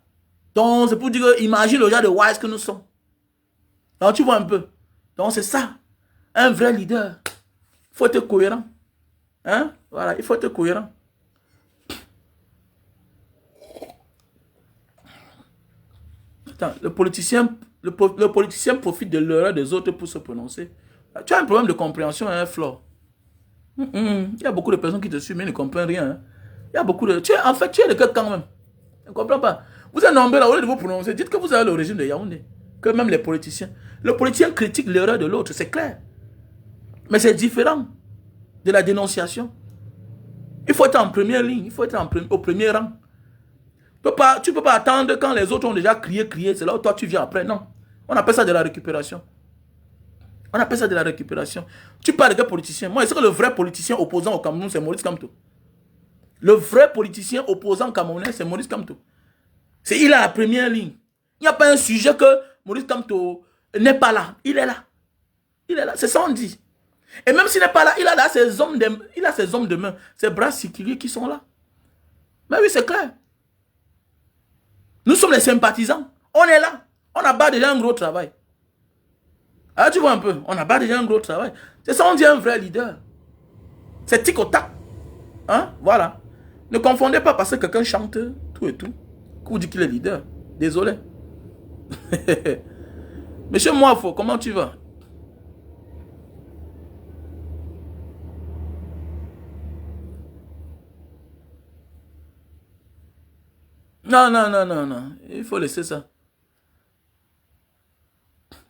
Donc, c'est pour dire que, imagine le genre de wise que nous sommes. Donc, tu vois un peu. Donc, c'est ça. Un vrai leader. Il faut être cohérent. Hein? Voilà, il faut être cohérent. Attends, le politicien profite de l'erreur des autres pour se prononcer. Tu as un problème de compréhension, hein, Flo? Il y a beaucoup de personnes qui te suivent, mais ils ne comprennent rien. Hein. Il y a beaucoup de... En fait, tu es le cœur quand même. Tu ne comprends pas. Vous êtes nombreux là, au lieu de vous prononcer, dites que vous avez le régime de Yaoundé. Que même les politiciens. Le politicien critique l'erreur de l'autre, c'est clair. Mais c'est différent de la dénonciation. Il faut être en première ligne, il faut être au premier rang. Tu ne peux pas attendre quand les autres ont déjà crié, c'est là où toi tu viens après. Non. On appelle ça de la récupération. On appelle ça de la récupération. Tu parles de quel politicien? Moi, est-ce que le vrai politicien opposant au Cameroun, c'est Maurice Kamto? Le vrai politicien opposant camerounais, c'est Maurice Kamto. Il est à la première ligne. Il n'y a pas un sujet que Maurice Kamto n'est pas là. Il est là. Il est là. C'est ça on dit. Et même s'il n'est pas là, il a là ses hommes de main, ses bras sécuriers qui sont là. Mais oui, c'est clair. Nous sommes les sympathisants. On est là. On a pas déjà un gros travail. Ah, tu vois un peu. On a pas déjà un gros travail. C'est ça on dit un vrai leader. C'est tic au tac. Hein? Voilà. Ne confondez pas parce que quelqu'un chante tout et tout. Qu'on dit qu'il est leader. Désolé. Monsieur Moafo, comment tu vas? Non, non, non, non, non. Il faut laisser ça.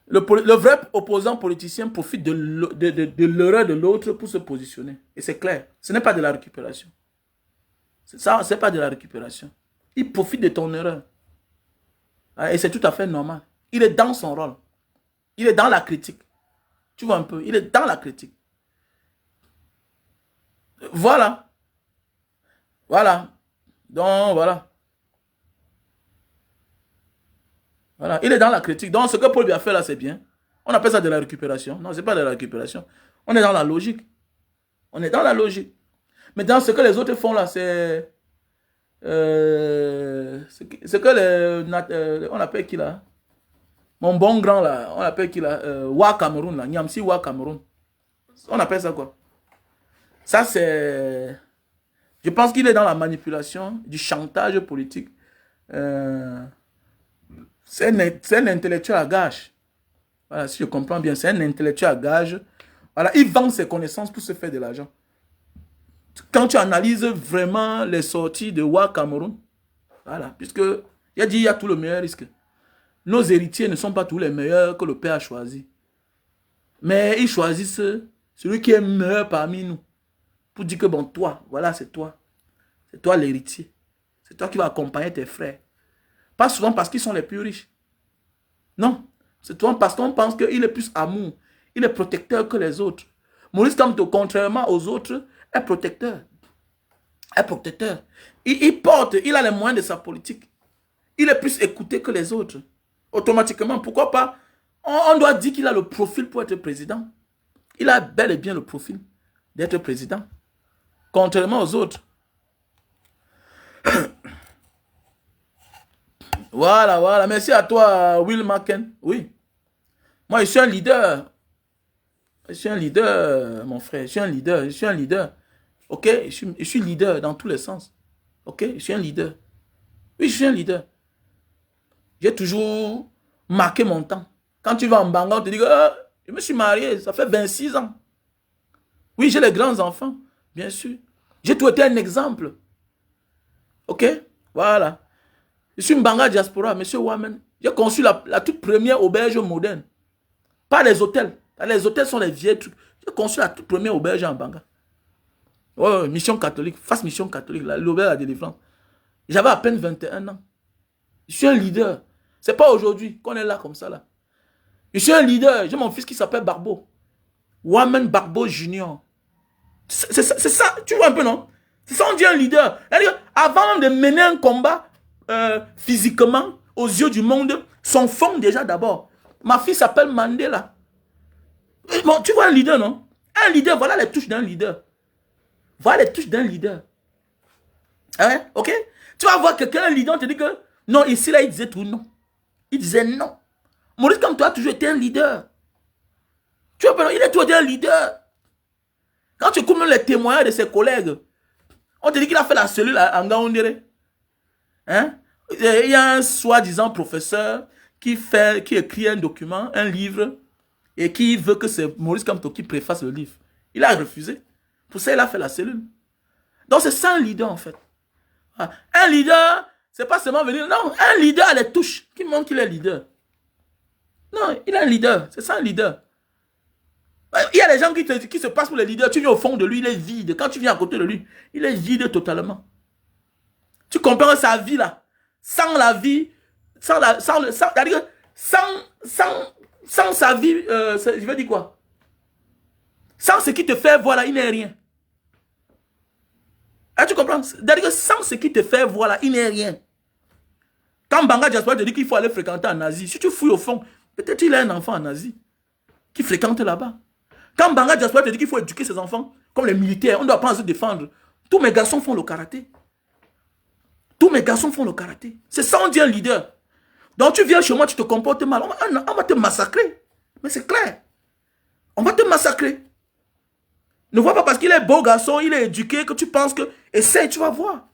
Le vrai opposant politicien profite de l'erreur de l'autre pour se positionner. Et c'est clair. Ce n'est pas de la récupération. Ça, c'est pas de la récupération. Il profite de ton erreur. Et c'est tout à fait normal. Il est dans son rôle. Il est dans la critique. Tu vois un peu. Il est dans la critique. Voilà. Voilà. Donc, voilà. Voilà. Il est dans la critique. Donc, ce que Paul a fait là, c'est bien. On appelle ça de la récupération. Non, ce n'est pas de la récupération. On est dans la logique. On est dans la logique. Maintenant, ce que les autres font là, c'est... ce que les... on appelle qui là? Mon bon grand là, on appelle qui là? Wa Cameroun là, Nyamsi Wa Cameroun. On appelle ça quoi? Ça c'est... Je pense qu'il est dans la manipulation, du chantage politique. C'est un intellectuel à gage. Voilà, si je comprends bien, c'est un intellectuel à gage. Voilà, il vend ses connaissances pour se faire de l'argent. Quand tu analyses vraiment les sorties de Wa Cameroun, voilà, puisque il a dit il y a tout le meilleur risque. Nos héritiers ne sont pas tous les meilleurs que le père a choisi. Mais ils choisissent celui qui est meilleur parmi nous. Pour dire que bon, toi, voilà, c'est toi. C'est toi l'héritier. C'est toi qui vas accompagner tes frères. Pas souvent parce qu'ils sont les plus riches. Non. C'est toi parce qu'on pense qu'il est plus amour. Il est protecteur que les autres. Maurice Kamto, contrairement aux autres, est protecteur. Est protecteur. Il a les moyens de sa politique. Il est plus écouté que les autres. Automatiquement, pourquoi pas? On doit dire qu'il a le profil pour être président. Il a bel et bien le profil d'être président. Contrairement aux autres. Voilà, voilà. Merci à toi, Will Macken. Oui. Moi, je suis un leader. Je suis un leader, mon frère. Je suis un leader. Je suis un leader. Ok? Je suis leader dans tous les sens. Ok? Je suis un leader. Oui, je suis un leader. J'ai toujours marqué mon temps. Quand tu vas en Banga, on te dit que je me suis marié, ça fait 26 ans. Oui, j'ai les grands enfants, bien sûr. J'ai tout été un exemple. Ok? Voilà. Je suis Mbanga Diaspora, monsieur Wamen. J'ai conçu la toute première auberge moderne. Pas les hôtels. Les hôtels sont les vieux trucs. J'ai conçu la toute première auberge en Banga. Ouais, mission catholique. Face mission catholique, l'auberge à délivrance. J'avais à peine 21 ans. Je suis un leader. C'est pas aujourd'hui qu'on est là comme ça là. Je suis un leader. J'ai mon fils qui s'appelle Barbeau. Wamen Barbeau Junior. C'est ça, tu vois un peu, non? C'est ça, on dit un leader. Avant de mener un combat physiquement, aux yeux du monde, son fond déjà d'abord. Ma fille s'appelle Mandela. Bon, tu vois un leader, non? Un leader, voilà les touches d'un leader. Voilà les touches d'un leader. Hein? Ok? Tu vas voir quelqu'un, un leader, on te dit que non, ici là, il disait tout non. Il disait non. Maurice, comme toi, a toujours été un leader. Tu vois, il a toujours été un leader. Quand tu écoutes les témoignages de ses collègues, on te dit qu'il a fait la cellule à Ngaoundéré. Hein? Il y a un soi-disant professeur qui écrit un document, un livre, et qui veut que c'est Maurice Kamto qui préface le livre. Il a refusé. Pour ça, il a fait la cellule. Donc, c'est ça un leader, en fait. Un leader, C'est pas seulement venir. Non, un leader a les touches qui montrent qu'il est leader. Non, il est un leader. C'est ça un leader. Il y a des gens qui se passent pour les leaders. Tu viens au fond de lui, il est vide. Quand tu viens à côté de lui, il est vide totalement. Tu compares sa vie là. Sans la vie, sans sa vie, je veux dire quoi? Sans ce qui te fait voir là, il n'est rien. Ah, tu comprends? C'est-à-dire que sans ce qui te fait voir là, il n'est rien. Quand Banga Diaspora te dit qu'il faut aller fréquenter en Asie, si tu fouilles au fond, peut-être il a un enfant en Asie qui fréquente là-bas. Quand Banga Diaspora te dit qu'il faut éduquer ses enfants, comme les militaires, on doit pas se défendre. Tous mes garçons font le karaté. Tous mes garçons font le karaté. C'est ça, on dit un leader. Donc tu viens chez moi, tu te comportes mal. On va te massacrer. Mais c'est clair. On va te massacrer. Ne vois pas parce qu'il est beau garçon, il est éduqué, que tu penses que... Essaye, tu vas voir.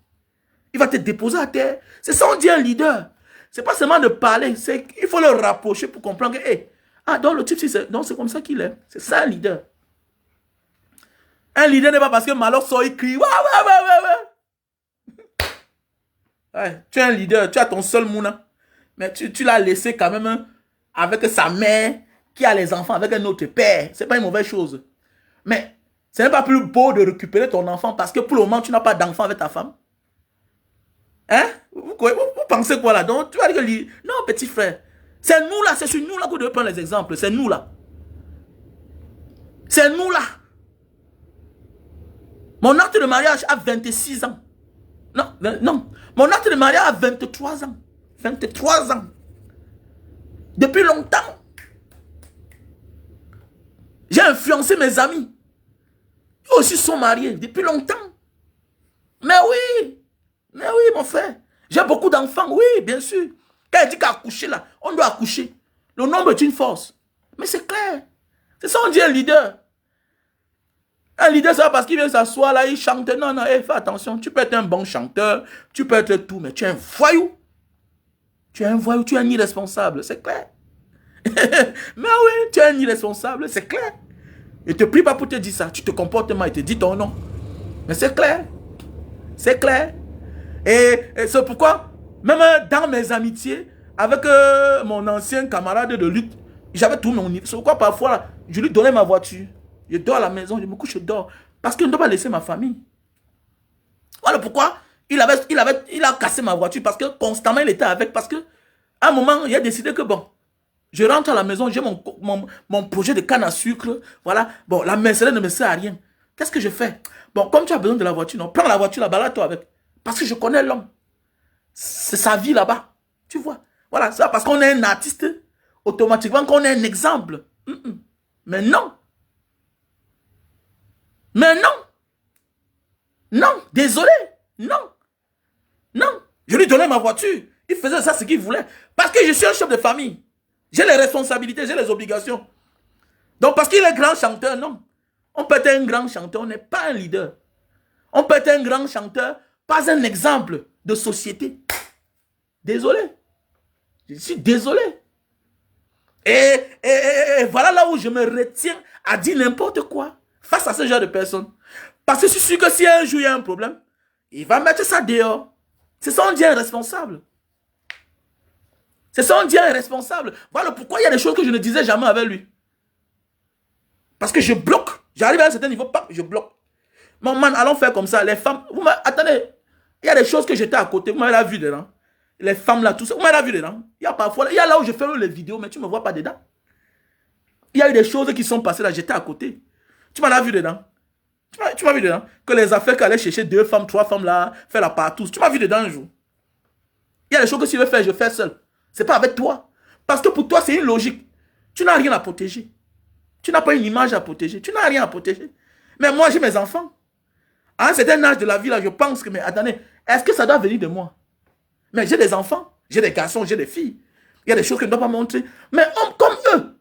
Il va te déposer à terre. C'est ça, on dit un leader. C'est pas seulement de parler. Il faut le rapprocher pour comprendre que... Hey, donc le type, c'est comme ça qu'il est. C'est ça un leader. Un leader n'est pas parce que Malok sort, il crie. Ouais, tu es un leader, tu as ton seul mouna. Mais tu l'as laissé quand même avec sa mère qui a les enfants avec un autre père. C'est pas une mauvaise chose. Mais ce n'est pas plus beau de récupérer ton enfant parce que pour le moment, tu n'as pas d'enfant avec ta femme. Hein? Vous pensez quoi là? Donc, tu vas dire que... Non, petit frère. C'est nous là, c'est sur nous là que vous devez prendre les exemples. C'est nous là. C'est nous là. Mon acte de mariage a 26 ans. Non, non. Mon acte de mariage a 23 ans. 23 ans. Depuis longtemps. J'ai influencé mes amis. Eux aussi sont mariés depuis longtemps. Mais oui, mon frère. J'ai beaucoup d'enfants, oui, bien sûr. Quand il dit qu'accoucher là, on doit accoucher. Le nombre est une force. Mais c'est clair. C'est ça, on dit un leader. Un leader, c'est pas parce qu'il vient s'asseoir là, il chante. Non, non, hey, fais attention. Tu peux être un bon chanteur, tu peux être tout, mais tu es un voyou. Tu es un voyou, tu es un irresponsable, c'est clair. Mais oui, tu es un irresponsable, c'est clair. Il ne te prie pas pour te dire ça. Tu te comportes mal, il te dit ton nom. Mais c'est clair. C'est clair. Et c'est pourquoi, même dans mes amitiés, avec mon ancien camarade de lutte, j'avais tout mon niveau. C'est pourquoi parfois, là, je lui donnais ma voiture. Je dors à la maison, je me couche, je dors. Parce que je ne dois pas laisser ma famille. Voilà pourquoi il a cassé ma voiture. Parce que constamment, il était avec. Parce qu'à un moment, il a décidé que bon, je rentre à la maison, j'ai mon projet de canne à sucre. Voilà. Bon, la Mercedes ne me sert à rien. Qu'est-ce que je fais? Bon, comme tu as besoin de la voiture, non, prends la voiture, la balade-toi avec. Parce que je connais l'homme. C'est sa vie là-bas. Tu vois. Voilà, ça parce qu'on est un artiste, automatiquement qu'on est un exemple. Mais non. Mais non. Non, désolé. Non. Non. Je lui donnais ma voiture. Il faisait ça ce qu'il voulait. Parce que je suis un chef de famille. J'ai les responsabilités, j'ai les obligations. Donc parce qu'il est grand chanteur, non. On peut être un grand chanteur, on n'est pas un leader. On peut être un grand chanteur, pas un exemple de société. Désolé. Je suis désolé. Et voilà là où je me retiens à dire n'importe quoi face à ce genre de personnes. Parce que je suis sûr que si un jour il y a un problème, il va mettre ça dehors. C'est ça on dit un responsable. C'est ça on dit un responsable. Voilà pourquoi il y a des choses que je ne disais jamais avec lui. Parce que je bloque. J'arrive à un certain niveau, je bloque. Mon man, allons faire comme ça. Les femmes, attendez, il y a des choses que j'étais à côté, vous m'avez vu dedans. Les femmes là, tout ça, vous m'avez vu dedans. Il y a parfois, il y a là où je fais les vidéos, mais tu ne me vois pas dedans. Il y a eu des choses qui sont passées là, j'étais à côté. Tu m'as vu dedans. Tu m'as vu dedans. Que les affaires qu'elle allait chercher 2 femmes, 3 femmes là, faire la partout. Tu m'as vu dedans un jour. Il y a des choses que si je veux faire, je fais seul. C'est pas avec toi. Parce que pour toi, c'est une logique. Tu n'as rien à protéger. Tu n'as pas une image à protéger. Tu n'as rien à protéger. Mais moi, j'ai mes enfants. À un certain âge de la vie, là, je pense que, mais attendez, est-ce que ça doit venir de moi? Mais j'ai des enfants, j'ai des garçons, j'ai des filles. Il y a des choses que je ne dois pas montrer. Mais comme eux,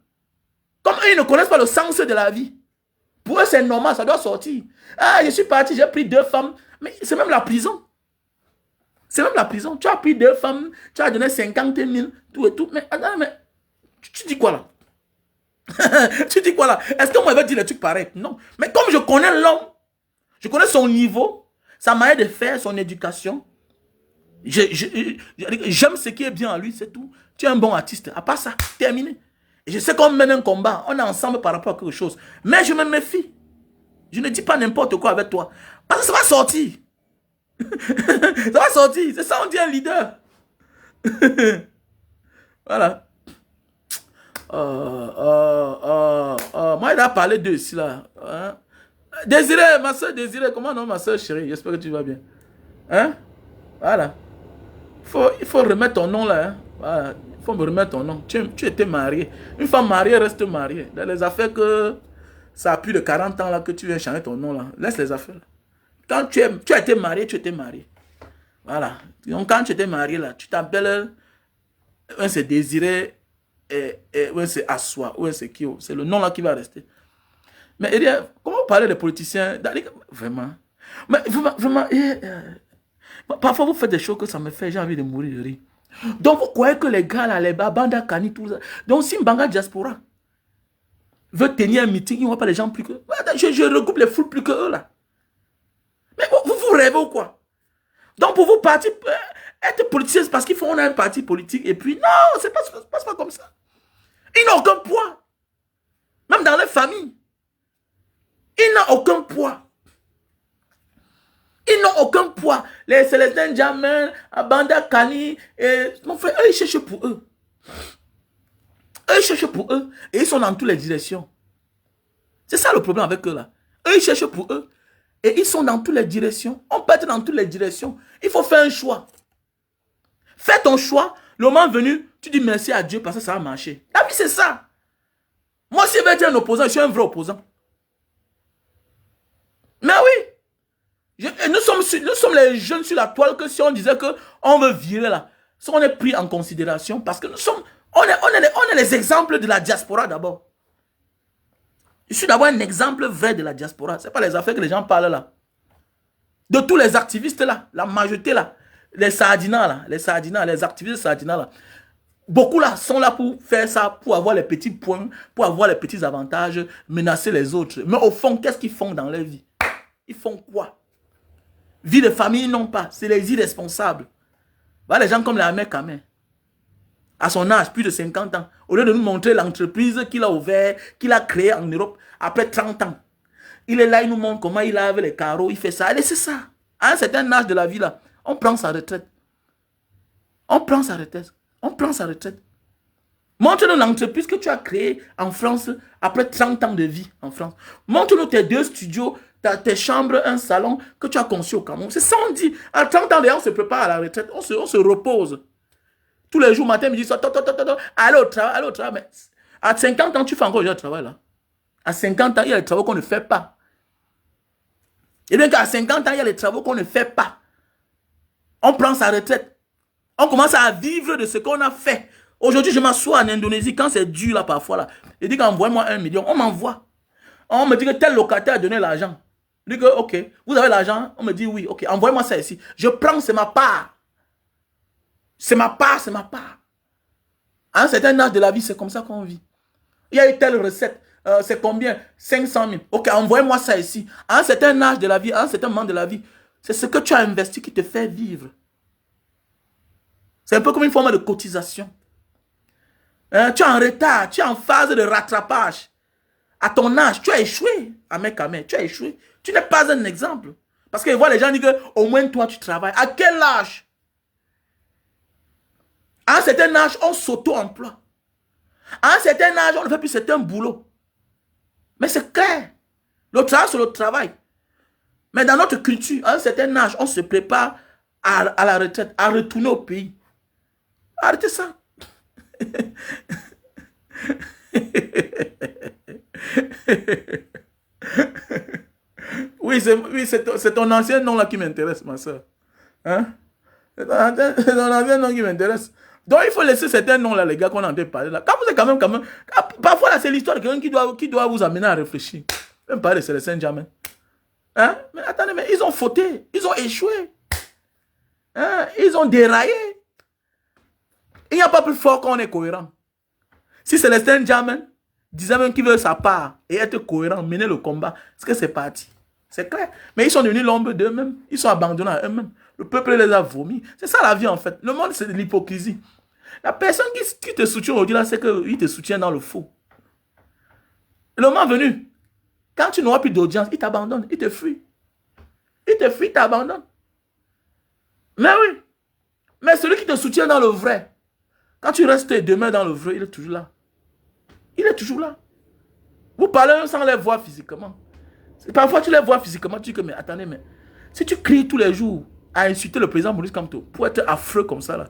ils ne connaissent pas le sens de la vie. Pour eux, c'est normal, ça doit sortir. Ah, je suis parti, j'ai pris 2 femmes. Mais c'est même la prison. C'est même la prison. Tu as pris 2 femmes, tu as donné 50 000, tout et tout. Mais attends, mais tu dis quoi là? Tu dis quoi là? Est-ce que moi, je vais dire des trucs pareils? Non. Mais comme je connais l'homme, je connais son niveau, sa manière de faire, son éducation. J'aime ce qui est bien à lui, c'est tout. Tu es un bon artiste. À part ça, terminé. Et je sais qu'on mène un combat. On est ensemble par rapport à quelque chose. Mais je me méfie. Je ne dis pas n'importe quoi avec toi. Parce que ça va sortir. Ça va sortir. C'est ça, on dit un leader. Voilà. Moi, il a parlé d'eux ici, là. Hein? Désiré, ma soeur Désiré. Comment non, ma soeur chérie? J'espère que tu vas bien. Hein? Voilà. Il faut remettre ton nom là. Hein. Voilà. Il faut me remettre ton nom. Tu étais marié. Une femme mariée reste mariée. Dans les affaires que ça a plus de 40 ans là que tu viens changer ton nom là. Laisse les affaires là. Quand tu as été marié, tu étais marié. Voilà. Donc quand tu étais marié là, tu t'appelles, c'est Désiré, c'est Assois, c'est Kio. C'est le nom là qui va rester. Mais comment vous parlez des politiciens? Vraiment. Mais vraiment, parfois vous faites des choses que ça me fait, j'ai envie de mourir de rire. Donc vous croyez que les gars là, les Banda Kani, tout ça. Donc si Mbanga Diaspora veut tenir un meeting, il ne voit pas les gens plus que... Je regroupe les foules plus que eux là. Mais vous rêvez ou quoi? Donc pour vous, être politicien, c'est parce qu'il faut qu'on a un parti politique. Et puis non, ça ne passe pas comme ça. Ils n'ont aucun poids. Même dans les familles. Ils n'ont aucun poids. Ils n'ont aucun poids. Les Célestins Djamel, Banda Kani, mon frère, eux, ils cherchent pour eux. Eux, ils cherchent pour eux. Et ils sont dans toutes les directions. C'est ça le problème avec eux là. Eux, ils cherchent pour eux. Et ils sont dans toutes les directions. On peut être dans toutes les directions. Il faut faire un choix. Fais ton choix. Le moment venu, tu dis merci à Dieu parce que ça va marcher. La vie, c'est ça. Moi, si je veux être un opposant, je suis un vrai opposant. Mais oui. Nous sommes les jeunes sur la toile que si on disait qu'on veut virer là, si on est pris en considération parce que on est les exemples de la diaspora d'abord. Je suis d'abord un exemple vrai de la diaspora. Ce n'est pas les affaires que les gens parlent là. De tous les activistes là, la majorité là, les sardinas là, les activistes sardinas là, beaucoup là sont là pour faire ça, pour avoir les petits points, pour avoir les petits avantages, menacer les autres. Mais au fond, qu'est-ce qu'ils font dans leur vie? Ils font quoi? Vie de famille, non pas. C'est les irresponsables. Voilà les gens comme la mère Kamé. À son âge, plus de 50 ans. Au lieu de nous montrer l'entreprise qu'il a ouverte, qu'il a créée en Europe, après 30 ans. Il est là, il nous montre comment il lave les carreaux, il fait ça. Allez, c'est ça. À un certain âge de la vie, là, on prend sa retraite. On prend sa retraite. On prend sa retraite. Montre-nous l'entreprise que tu as créée en France après 30 ans de vie en France. Montre-nous tes 2 studios, tes chambres, un salon que tu as conçu au Cameroun. C'est ça on dit. À 30 ans, on se prépare à la retraite. On se repose. Tous les jours, matin, midi, soir, allez au travail, Mais à 50 ans, tu fais encore le travail là. À 50 ans, il y a des travaux qu'on ne fait pas. Et bien qu'à 50 ans, il y a des travaux qu'on ne fait pas. On prend sa retraite. On commence à vivre de ce qu'on a fait. Aujourd'hui, je m'assois en Indonésie, quand c'est dur là parfois là. Je dis qu'envoie-moi 1 million, on m'envoie. On me dit que tel locataire a donné l'argent. Je dis que, ok, vous avez l'argent? On me dit oui, ok, envoyez-moi ça ici. Je prends, c'est ma part. C'est ma part, c'est ma part. À un certain âge de la vie, c'est comme ça qu'on vit. Il y a une telle recette. C'est combien? 500 000. Ok, envoyez-moi ça ici. À un certain âge de la vie, à un certain moment de la vie, c'est ce que tu as investi qui te fait vivre. C'est un peu comme une forme de cotisation. Tu es en retard, tu es en phase de rattrapage. À ton âge, tu as échoué. Amé, tu as échoué. Tu n'es pas un exemple. Parce que les gens disent qu'au moins toi tu travailles. À quel âge? À un certain âge, on s'auto-emploie. À un certain âge, on ne fait plus certains boulots. Mais c'est clair. Le travail, c'est le travail. Mais dans notre culture, à un certain âge, on se prépare à la retraite, à retourner au pays. Arrêtez ça. Oui, c'est ton ancien nom là qui m'intéresse, ma soeur. Hein? C'est ton ancien nom qui m'intéresse. Donc il faut laisser certains noms là, les gars, qu'on en a parlé là. Quand vous êtes quand même, parfois là, c'est l'histoire de quelqu'un qui doit vous amener à réfléchir. Même pas de Célestin Djamel. Hein? Mais attendez, mais ils ont fauté, ils ont échoué. Hein? Ils ont déraillé. Il n'y a pas plus fort qu'on est cohérent. Si Célestin Djamel disait même qu'il veut sa part et être cohérent, mener le combat, c'est que c'est parti. C'est clair. Mais ils sont devenus l'ombre d'eux-mêmes. Ils sont abandonnés à eux-mêmes. Le peuple les a vomis. C'est ça la vie en fait. Le monde, c'est de l'hypocrisie. La personne qui te soutient aujourd'hui, là, c'est qu'il te soutient dans le faux. Le moment venu, quand tu n'auras plus d'audience, il t'abandonne, il te fuit. Il te fuit, il t'abandonne. Mais oui. Mais celui qui te soutient dans le vrai, quand tu restes demain dans le vrai, il est toujours là. Il est toujours là. Vous parlez sans les voir physiquement. Parfois, tu les vois physiquement, tu dis que, mais attendez, mais si tu cries tous les jours à insulter le président Maurice Kamto pour être affreux comme ça, là,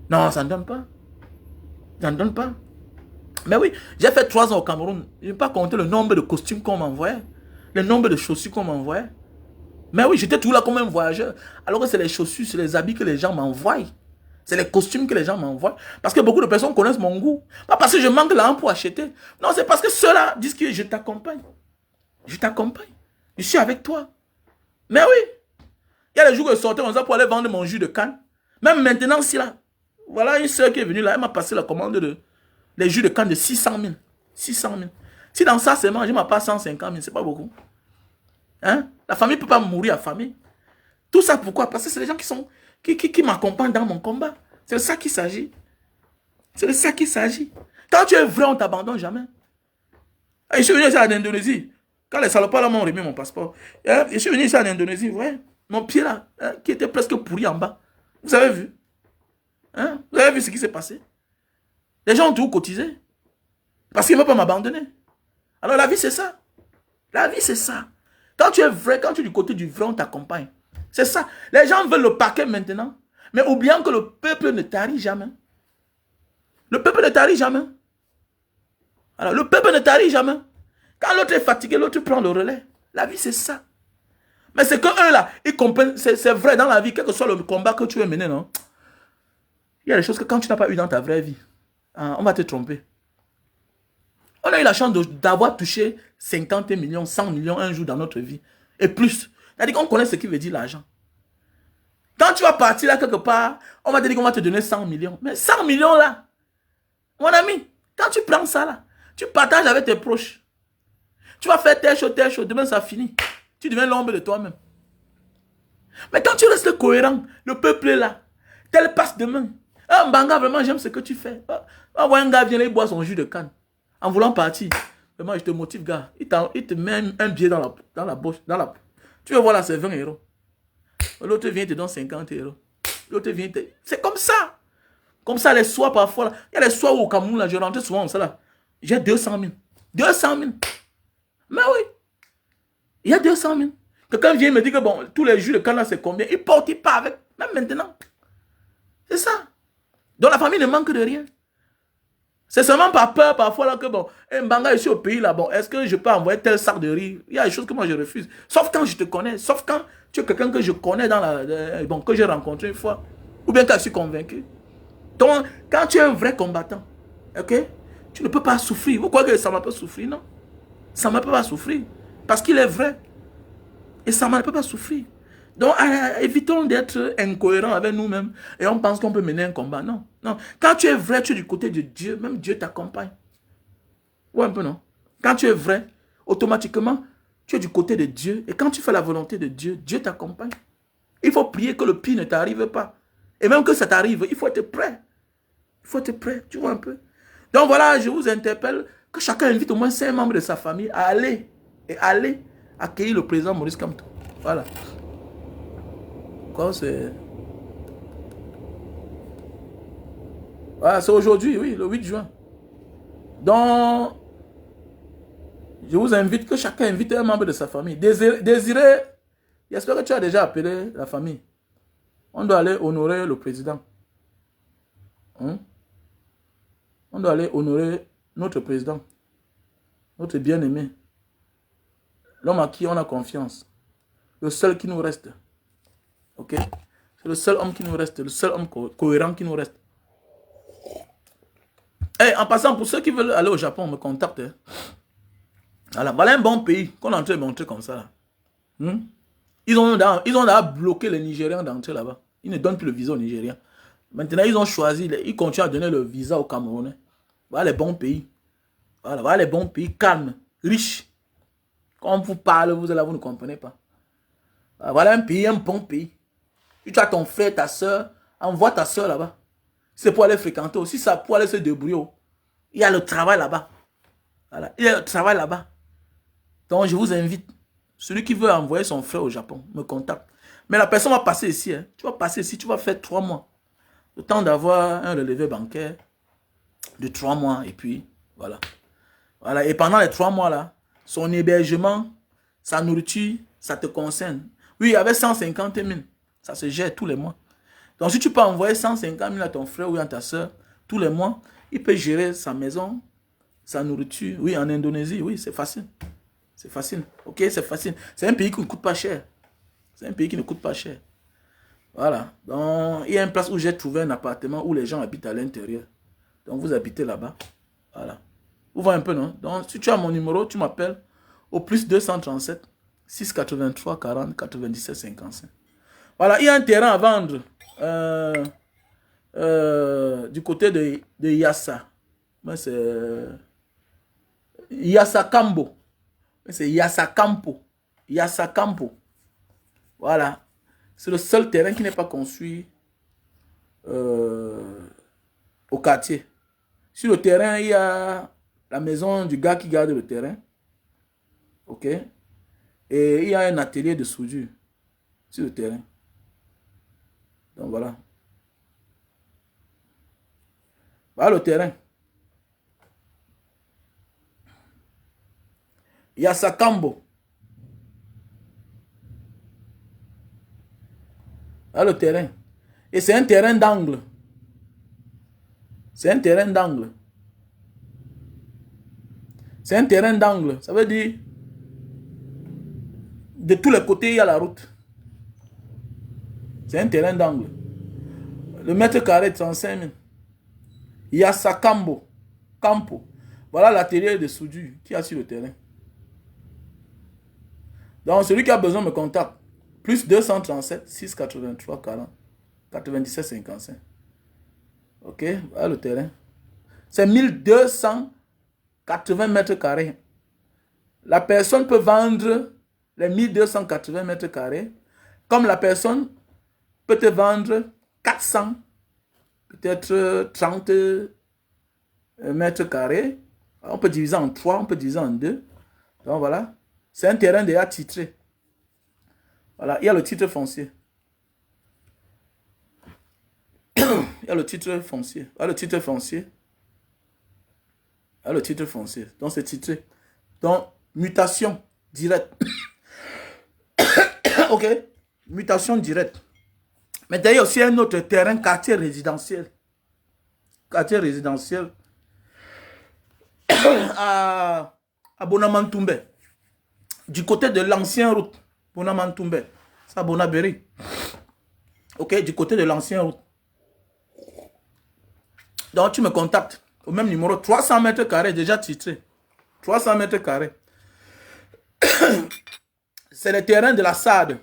non, ça ne donne pas. Ça ne donne pas. Mais oui, j'ai fait 3 ans au Cameroun. Je n'ai pas compté le nombre de costumes qu'on m'envoyait, le nombre de chaussures qu'on m'envoyait. Mais oui, j'étais toujours là comme un voyageur. Alors que c'est les chaussures, c'est les habits que les gens m'envoient. C'est les costumes que les gens m'envoient. Parce que beaucoup de personnes connaissent mon goût. Pas parce que je manque l'argent pour acheter. Non, c'est parce que ceux-là disent que je t'accompagne. Je t'accompagne. Je suis avec toi. Mais oui. Il y a des jours que je sortais comme ça pour aller vendre mon jus de canne. Même maintenant, si là. Voilà une soeur qui est venue là. Elle m'a passé la commande de les jus de canne de 600 000. 600 000. Si dans ça seulement, je m'en passe 150 000, c'est pas beaucoup. Hein? La famille ne peut pas mourir affamée. Tout ça pourquoi? Parce que c'est les gens qui m'accompagnent dans mon combat. C'est de ça qu'il s'agit. C'est de ça qu'il s'agit. Quand tu es vrai, on ne t'abandonne jamais. Et je suis venu ici en Indonésie. Quand les salopards là m'ont remis mon passeport. Je suis venu ici en Indonésie. Ouais, mon pied là, qui était presque pourri en bas. Vous avez vu? Hein? Vous avez vu ce qui s'est passé? Les gens ont tout cotisé. Parce qu'ils ne veulent pas m'abandonner. Alors la vie c'est ça. La vie c'est ça. Quand tu es vrai, quand tu es du côté du vrai, on t'accompagne. C'est ça. Les gens veulent le paquet maintenant. Mais oubliant que le peuple ne tarit jamais. Le peuple ne tarit jamais. Alors, le peuple ne tarit jamais. Quand l'autre est fatigué, l'autre prend le relais. La vie, c'est ça. Mais c'est que eux, là, ils comprennent. C'est vrai dans la vie, quel que soit le combat que tu veux mener, non? Il y a des choses que quand tu n'as pas eu dans ta vraie vie, on va te tromper. On a eu la chance d'avoir touché 50 millions, 100 millions un jour dans notre vie. Et plus. C'est-à-dire qu'on connaît ce qui veut dire l'argent. Quand tu vas partir là quelque part, on va te dire qu'on va te donner 100 millions. Mais 100 millions là, mon ami, quand tu prends ça là, tu partages avec tes proches. Tu vas faire telle chose, demain ça finit. Tu deviens l'ombre de toi-même. Mais quand tu restes cohérent, le peuple est là. Tel passe demain. Ah, Mbanga, vraiment, j'aime ce que tu fais. Ah, ouais, un gars vient là, il boit son jus de canne. En voulant partir. Vraiment, je te motive, gars. Il te met un billet dans la bouche. Tu veux voir là, c'est 20 euros. L'autre vient te donner 50 euros. L'autre vient te... C'est comme ça. Comme ça, les soirs parfois. Il y a les soirs où au Cameroun, là, je rentrais souvent comme ça là. J'ai 200 000. 200 000. Mais oui. Il y a 200 000. Quelqu'un vient me dire que bon, tous les jus de canne là, c'est combien? Il porte, il part avec. Même maintenant. C'est ça. Donc la famille ne manque de rien. C'est seulement par peur parfois là que bon, Mbanga ici au pays là, bon, est-ce que je peux envoyer tel sac de riz? Il y a des choses que moi je refuse. Sauf quand je te connais, sauf quand tu es quelqu'un que je connais dans la, bon, que j'ai rencontré une fois, ou bien quand je suis convaincu. Donc, quand tu es un vrai combattant, ok, tu ne peux pas souffrir. Vous croyez que ça ne peut souffrir, non? Ça ne peut pas souffrir. Parce qu'il est vrai. Et ça ne peut pas souffrir. Donc, évitons d'être incohérents avec nous-mêmes et on pense qu'on peut mener un combat. Non, non. Quand tu es vrai, tu es du côté de Dieu, même Dieu t'accompagne. Ouais, un peu, non? Quand tu es vrai, automatiquement, tu es du côté de Dieu. Et quand tu fais la volonté de Dieu, Dieu t'accompagne. Il faut prier que le pire ne t'arrive pas. Et même que ça t'arrive, il faut être prêt. Il faut être prêt, tu vois un peu. Donc voilà, je vous interpelle que chacun invite au moins 5 membres de sa famille à aller accueillir le président Maurice Kamto. Voilà. Quoi, c'est... Voilà, c'est aujourd'hui, oui, le 8 juin. Donc, je vous invite que chacun invite un membre de sa famille. Désiré, j'espère que tu as déjà appelé la famille. On doit aller honorer le président. Hein? On doit aller honorer notre président, notre bien-aimé, l'homme à qui on a confiance, le seul qui nous reste. Ok? C'est le seul homme qui nous reste, le seul homme cohérent qui nous reste. Et en passant, pour ceux qui veulent aller au Japon, on me contacte. Hein. Voilà un bon pays qu'on est en train de montrer comme ça. Là. Ils ont d'ailleurs bloqué les Nigériens d'entrer là-bas. Ils ne donnent plus le visa aux Nigériens. Maintenant, ils ont choisi, ils continuent à donner le visa aux Camerounais. Voilà les bons pays. Voilà les bons pays calmes, riches. Quand on vous parle, vous ne comprenez pas. Voilà un pays, un bon pays. tu as ton frère, ta soeur, envoie ta soeur là-bas. C'est pour aller fréquenter aussi, ça pour aller se débrouiller. Il y a le travail là-bas. Voilà. Il y a le travail là-bas. Donc, je vous invite. Celui qui veut envoyer son frère au Japon, me contacte. Mais la personne va passer ici. Hein. Tu vas passer ici, tu vas faire 3 mois. Le temps d'avoir un relevé bancaire de 3 mois. Et puis, voilà. Voilà. Et pendant les 3 mois là, son hébergement, sa nourriture, ça te concerne. Oui, avec 150 000, ça se gère tous les mois. Donc, si tu peux envoyer 150 000 à ton frère ou à ta soeur tous les mois, il peut gérer sa maison, sa nourriture. Oui, en Indonésie, oui, c'est facile. C'est facile. Ok, c'est facile. C'est un pays qui ne coûte pas cher. C'est un pays qui ne coûte pas cher. Voilà. Donc, il y a une place où j'ai trouvé un appartement où les gens habitent à l'intérieur. Donc, vous habitez là-bas. Voilà. Vous voyez un peu, non? Donc, si tu as mon numéro, tu m'appelles au plus 237 683 40 97 55. Voilà, il y a un terrain à vendre du côté de Yassa. C'est Yasakambo. C'est Yasakampo. Yasakampo. Voilà. C'est le seul terrain qui n'est pas construit au quartier. Sur le terrain, il y a la maison du gars qui garde le terrain. Ok. Et il y a un atelier de soudure sur le terrain. Donc voilà. Voilà le terrain. Yasakambo. Voilà le terrain. Et c'est un terrain d'angle. C'est un terrain d'angle. C'est un terrain d'angle. Ça veut dire, de tous les côtés, il y a la route. C'est un terrain d'angle. Le mètre carré, 35 000. Yasakambo. Campo. Voilà l'atelier de soudure qui y a sur le terrain. Donc, celui qui a besoin me contacte. Plus 237 683 40 97 55. Ok, voilà le terrain. C'est 1280 mètres carrés. La personne peut vendre les 1280 mètres carrés, comme la personne peut te vendre 400, peut-être 30 mètres carrés. On peut diviser en 3, on peut diviser en 2. Donc voilà, c'est un terrain déjà titré. Voilà, il y a le titre foncier. Il y a le titre foncier. Voilà le titre foncier. Voilà le titre foncier. Donc c'est titré. Donc, mutation directe. Ok. Mutation directe. Mais d'ailleurs, aussi un autre terrain, quartier résidentiel. Quartier résidentiel. à Bonamantumbe. Du côté de l'ancienne route. Bonamantumbe. C'est à Bonaberi. Ok, du côté de l'ancienne route. Donc, tu me contactes au même numéro. 300 mètres carrés, déjà titré. 300 mètres carrés. C'est le terrain de la SAD.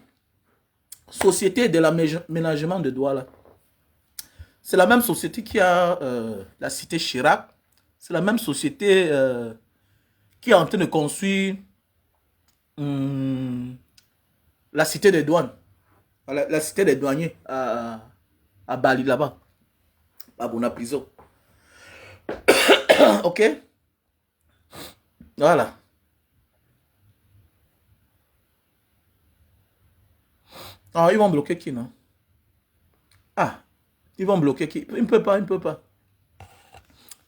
Société de l'aménagement de Douala. C'est la même société qui a la cité Chirac. C'est la même société qui est en train de construire la cité des douanes. La cité des douaniers à Bali, là-bas. À Bonapriso. Ok? Voilà. Ah, ils vont bloquer qui, non? Ah, ils vont bloquer qui? Il ne peut pas, il ne peut pas.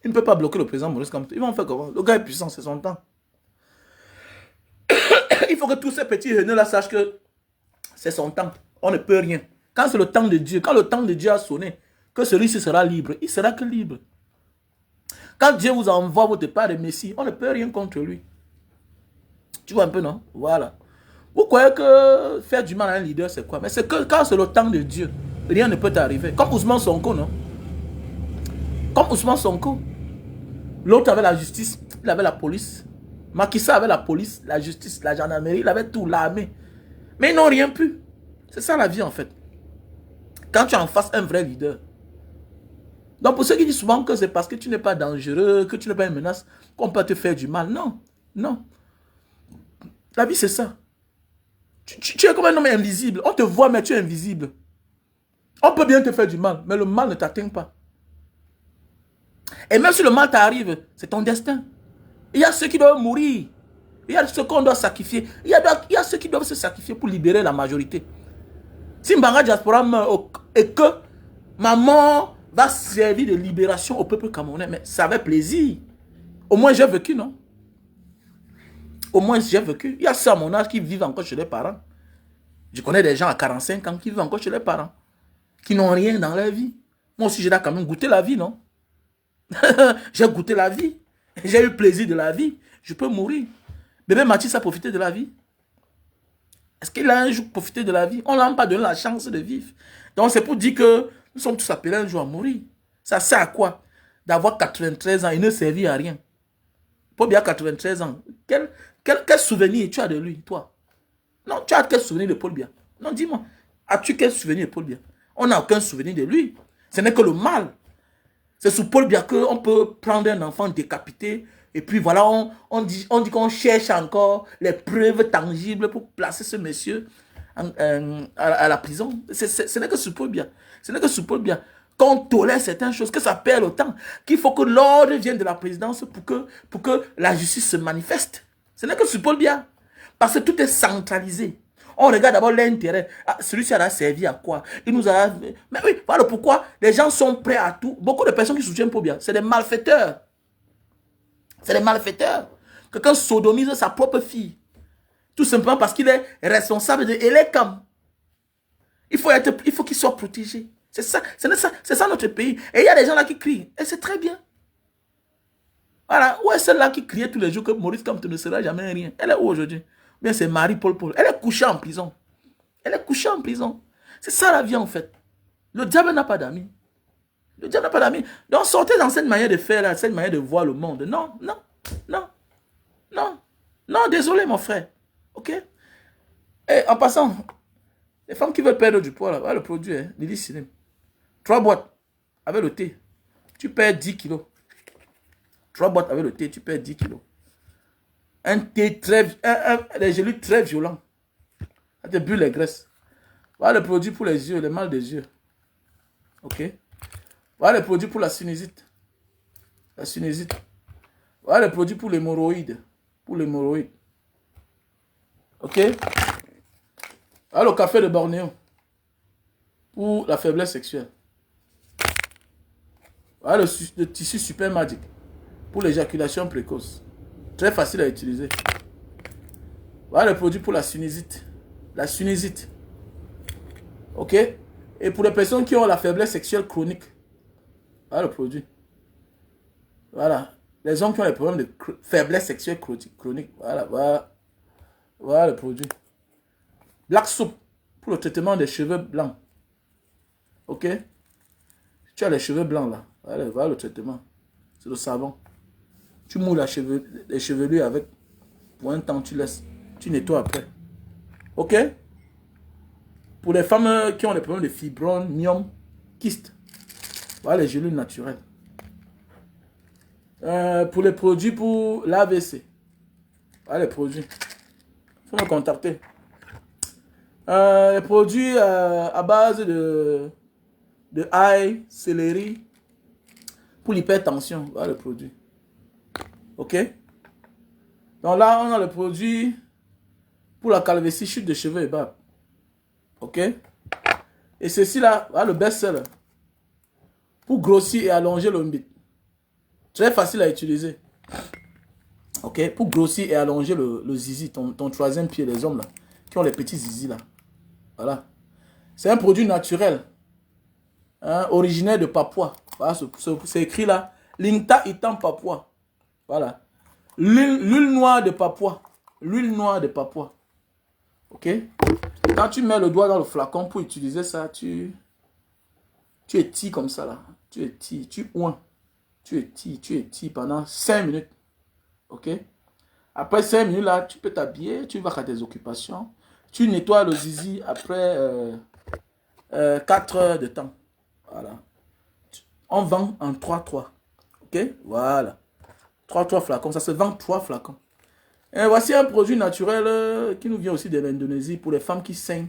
Il ne peut pas bloquer le président Maurice Kamto. Ils vont faire comment? Le gars est puissant, c'est son temps. Il faut que tous ces petits haineux-là sachent que c'est son temps. On ne peut rien. Quand c'est le temps de Dieu, quand le temps de Dieu a sonné, que celui-ci sera libre, il sera que libre. Quand Dieu vous envoie votre part de Messie, on ne peut rien contre lui. Tu vois un peu, non? Voilà. Vous croyez que faire du mal à un leader, c'est quoi? Mais c'est que quand c'est le temps de Dieu, rien ne peut t'arriver. Comme Ousmane Sonko, non? Comme Ousmane Sonko. L'autre avait la justice, il avait la police. Macky Sall avait la police, la justice, la gendarmerie, il avait tout, l'armée. Mais ils n'ont rien pu. C'est ça la vie, en fait. Quand tu es en face un vrai leader. Donc pour ceux qui disent souvent que c'est parce que tu n'es pas dangereux, que tu n'es pas une menace, qu'on peut te faire du mal. Non, non. La vie c'est ça. Tu es comme un homme invisible. On te voit mais tu es invisible. On peut bien te faire du mal, mais le mal ne t'atteint pas. Et même si le mal t'arrive, c'est ton destin. Il y a ceux qui doivent mourir. Il y a ceux qu'on doit sacrifier. Il y a ceux qui doivent se sacrifier pour libérer la majorité. Si Mbanga Diaspora meurt et que ma mort va servir de libération au peuple camerounais, mais ça avait plaisir. Au moins j'ai vécu, non? Au moins j'ai vécu. Il y a ceux à mon âge qui vivent encore chez les parents. Je connais des gens à 45 ans qui vivent encore chez les parents. Qui n'ont rien dans leur vie. Moi aussi, j'ai quand même goûté la vie, non? J'ai goûté la vie. J'ai eu plaisir de la vie. Je peux mourir. Bébé Mathis a profité de la vie. Est-ce qu'il a un jour profité de la vie? On ne l'a pas donné la chance de vivre. Donc c'est pour dire que nous sommes tous appelés un jour à mourir. Ça sert à quoi? D'avoir 93 ans et ne servir à rien. Paul Biya, 93 ans. Quel souvenir tu as de lui, toi? Non, tu as quel souvenir de Paul Biya? Non, dis-moi. As-tu quel souvenir de Paul Biya? On n'a aucun souvenir de lui. Ce n'est que le mal. C'est sous Paul Biya qu'on peut prendre un enfant décapité et puis voilà, on dit qu'on cherche encore les preuves tangibles pour placer ce monsieur à la prison. Ce n'est que sous Paul Biya. Ce n'est que sous Paul Biya qu'on tolère certaines choses, que ça perd le temps, qu'il faut que l'ordre vienne de la présidence pour que la justice se manifeste. Ce n'est que sous Paul Biya. Parce que tout est centralisé. On regarde d'abord l'intérêt. Ah, celui-ci a servi à quoi? Il nous a... Mais oui, voilà pourquoi les gens sont prêts à tout. Beaucoup de personnes qui soutiennent Paul Biya, c'est des malfaiteurs. C'est des malfaiteurs. Quelqu'un sodomise sa propre fille. Tout simplement parce qu'il est responsable de Elekam. Il faut qu'il soit protégé. C'est ça notre pays. Et il y a des gens là qui crient. Et c'est très bien. Voilà. Où est celle-là qui criait tous les jours que Maurice Kamto ne sera jamais rien? Elle est où aujourd'hui? Bien, c'est Marie-Paul Paul. Elle est couchée en prison. Elle est couchée en prison. C'est ça la vie en fait. Le diable n'a pas d'amis. Le diable n'a pas d'amis. Donc sortez dans cette manière de faire là, cette manière de voir le monde. Non, non, non, non, non, désolé mon frère. Ok? Et en passant, les femmes qui veulent perdre du poids là, voilà le produit, hein, Lily Slim. 3 boîtes avec le thé. Tu perds 10 kilos. 3 boîtes avec le thé, tu perds 10 kilos. Un thé des gélules très violents. Ça te brûle les graisses. Voilà le produit pour les yeux, les mal des yeux. Ok? Voilà le produit pour la sinusite. La sinusite. Voilà le produit pour l'hémorroïde. Pour l'hémorroïde. Ok? Voilà le café de Bornéo. Pour la faiblesse sexuelle. Voilà le tissu super magique. Pour l'éjaculation précoce. Très facile à utiliser. Voilà le produit pour la sinusite. La sinusite. Ok? Et pour les personnes qui ont la faiblesse sexuelle chronique. Voilà le produit. Voilà. Les hommes qui ont les problèmes de faiblesse sexuelle chronique. Voilà, voilà. Voilà le produit. Black Soup. Pour le traitement des cheveux blancs. Ok? Tu as les cheveux blancs là. Voilà, voilà le traitement. C'est le savon. Tu moules les chevelures avec. Pour un temps, tu laisses. Tu nettoies après. Ok? Pour les femmes qui ont des problèmes de fibromes, myome, kyste. Voilà les gélules naturelles. Pour les produits pour l'AVC. Voilà les produits. Il faut me contacter. Les produits à base de ail, céleri. Pour l'hypertension. Voilà le produit. Ok? Donc là, on a le produit pour la calvitie, chute de cheveux et barbe. Ok? Et ceci là, voilà le best-seller. Pour grossir et allonger le mbit. Très facile à utiliser. Ok? Pour grossir et allonger le zizi, ton troisième pied, les hommes là, qui ont les petits zizi là. Voilà. C'est un produit naturel. Hein, originaire de Papua. Voilà, c'est écrit là. Lingta Itam Papua. Voilà. L'huile noire de Papua. L'huile noire de Papua. Ok? Quand tu mets le doigt dans le flacon pour utiliser ça, tu étires comme ça là. Tu étires, tu oins. Tu étires pendant 5 minutes. Ok? Après 5 minutes là, tu peux t'habiller, tu vas à tes occupations. Tu nettoies le zizi après 4 heures de temps. Voilà. On vend en 3-3. Ok? Voilà. 3 flacons. Ça se vend 3 flacons. Et voici un produit naturel qui nous vient aussi de l'Indonésie pour les femmes qui saignent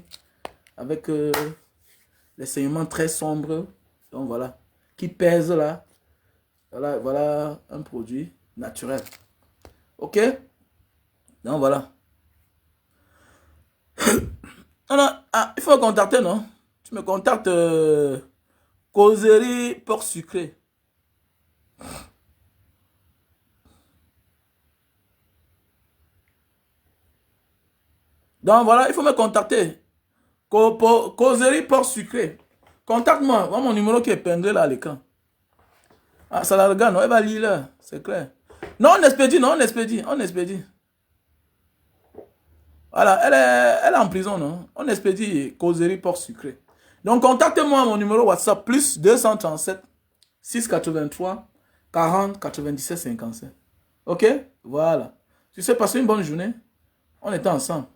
avec Les saignements très sombres. Donc voilà. Qui pèse là. Voilà, voilà un produit naturel. Ok? Donc voilà. Alors, ah, il faut me contacter, non? Tu me contactes causerie porc sucré. Donc voilà, il faut me contacter. Causerie porc sucré. Contacte-moi. Voilà mon numéro qui est épinglé là à l'écran. Ah, ça la regarde, non? Elle va lire là. C'est clair. Non, on expédie, non, on expédie. On expédie. Voilà, elle est en prison, non? On expédie causerie porc sucré. Donc, contactez-moi à mon numéro WhatsApp, plus 237 683 40 97 57. Ok? Voilà. Tu sais, passer une bonne journée. On était ensemble.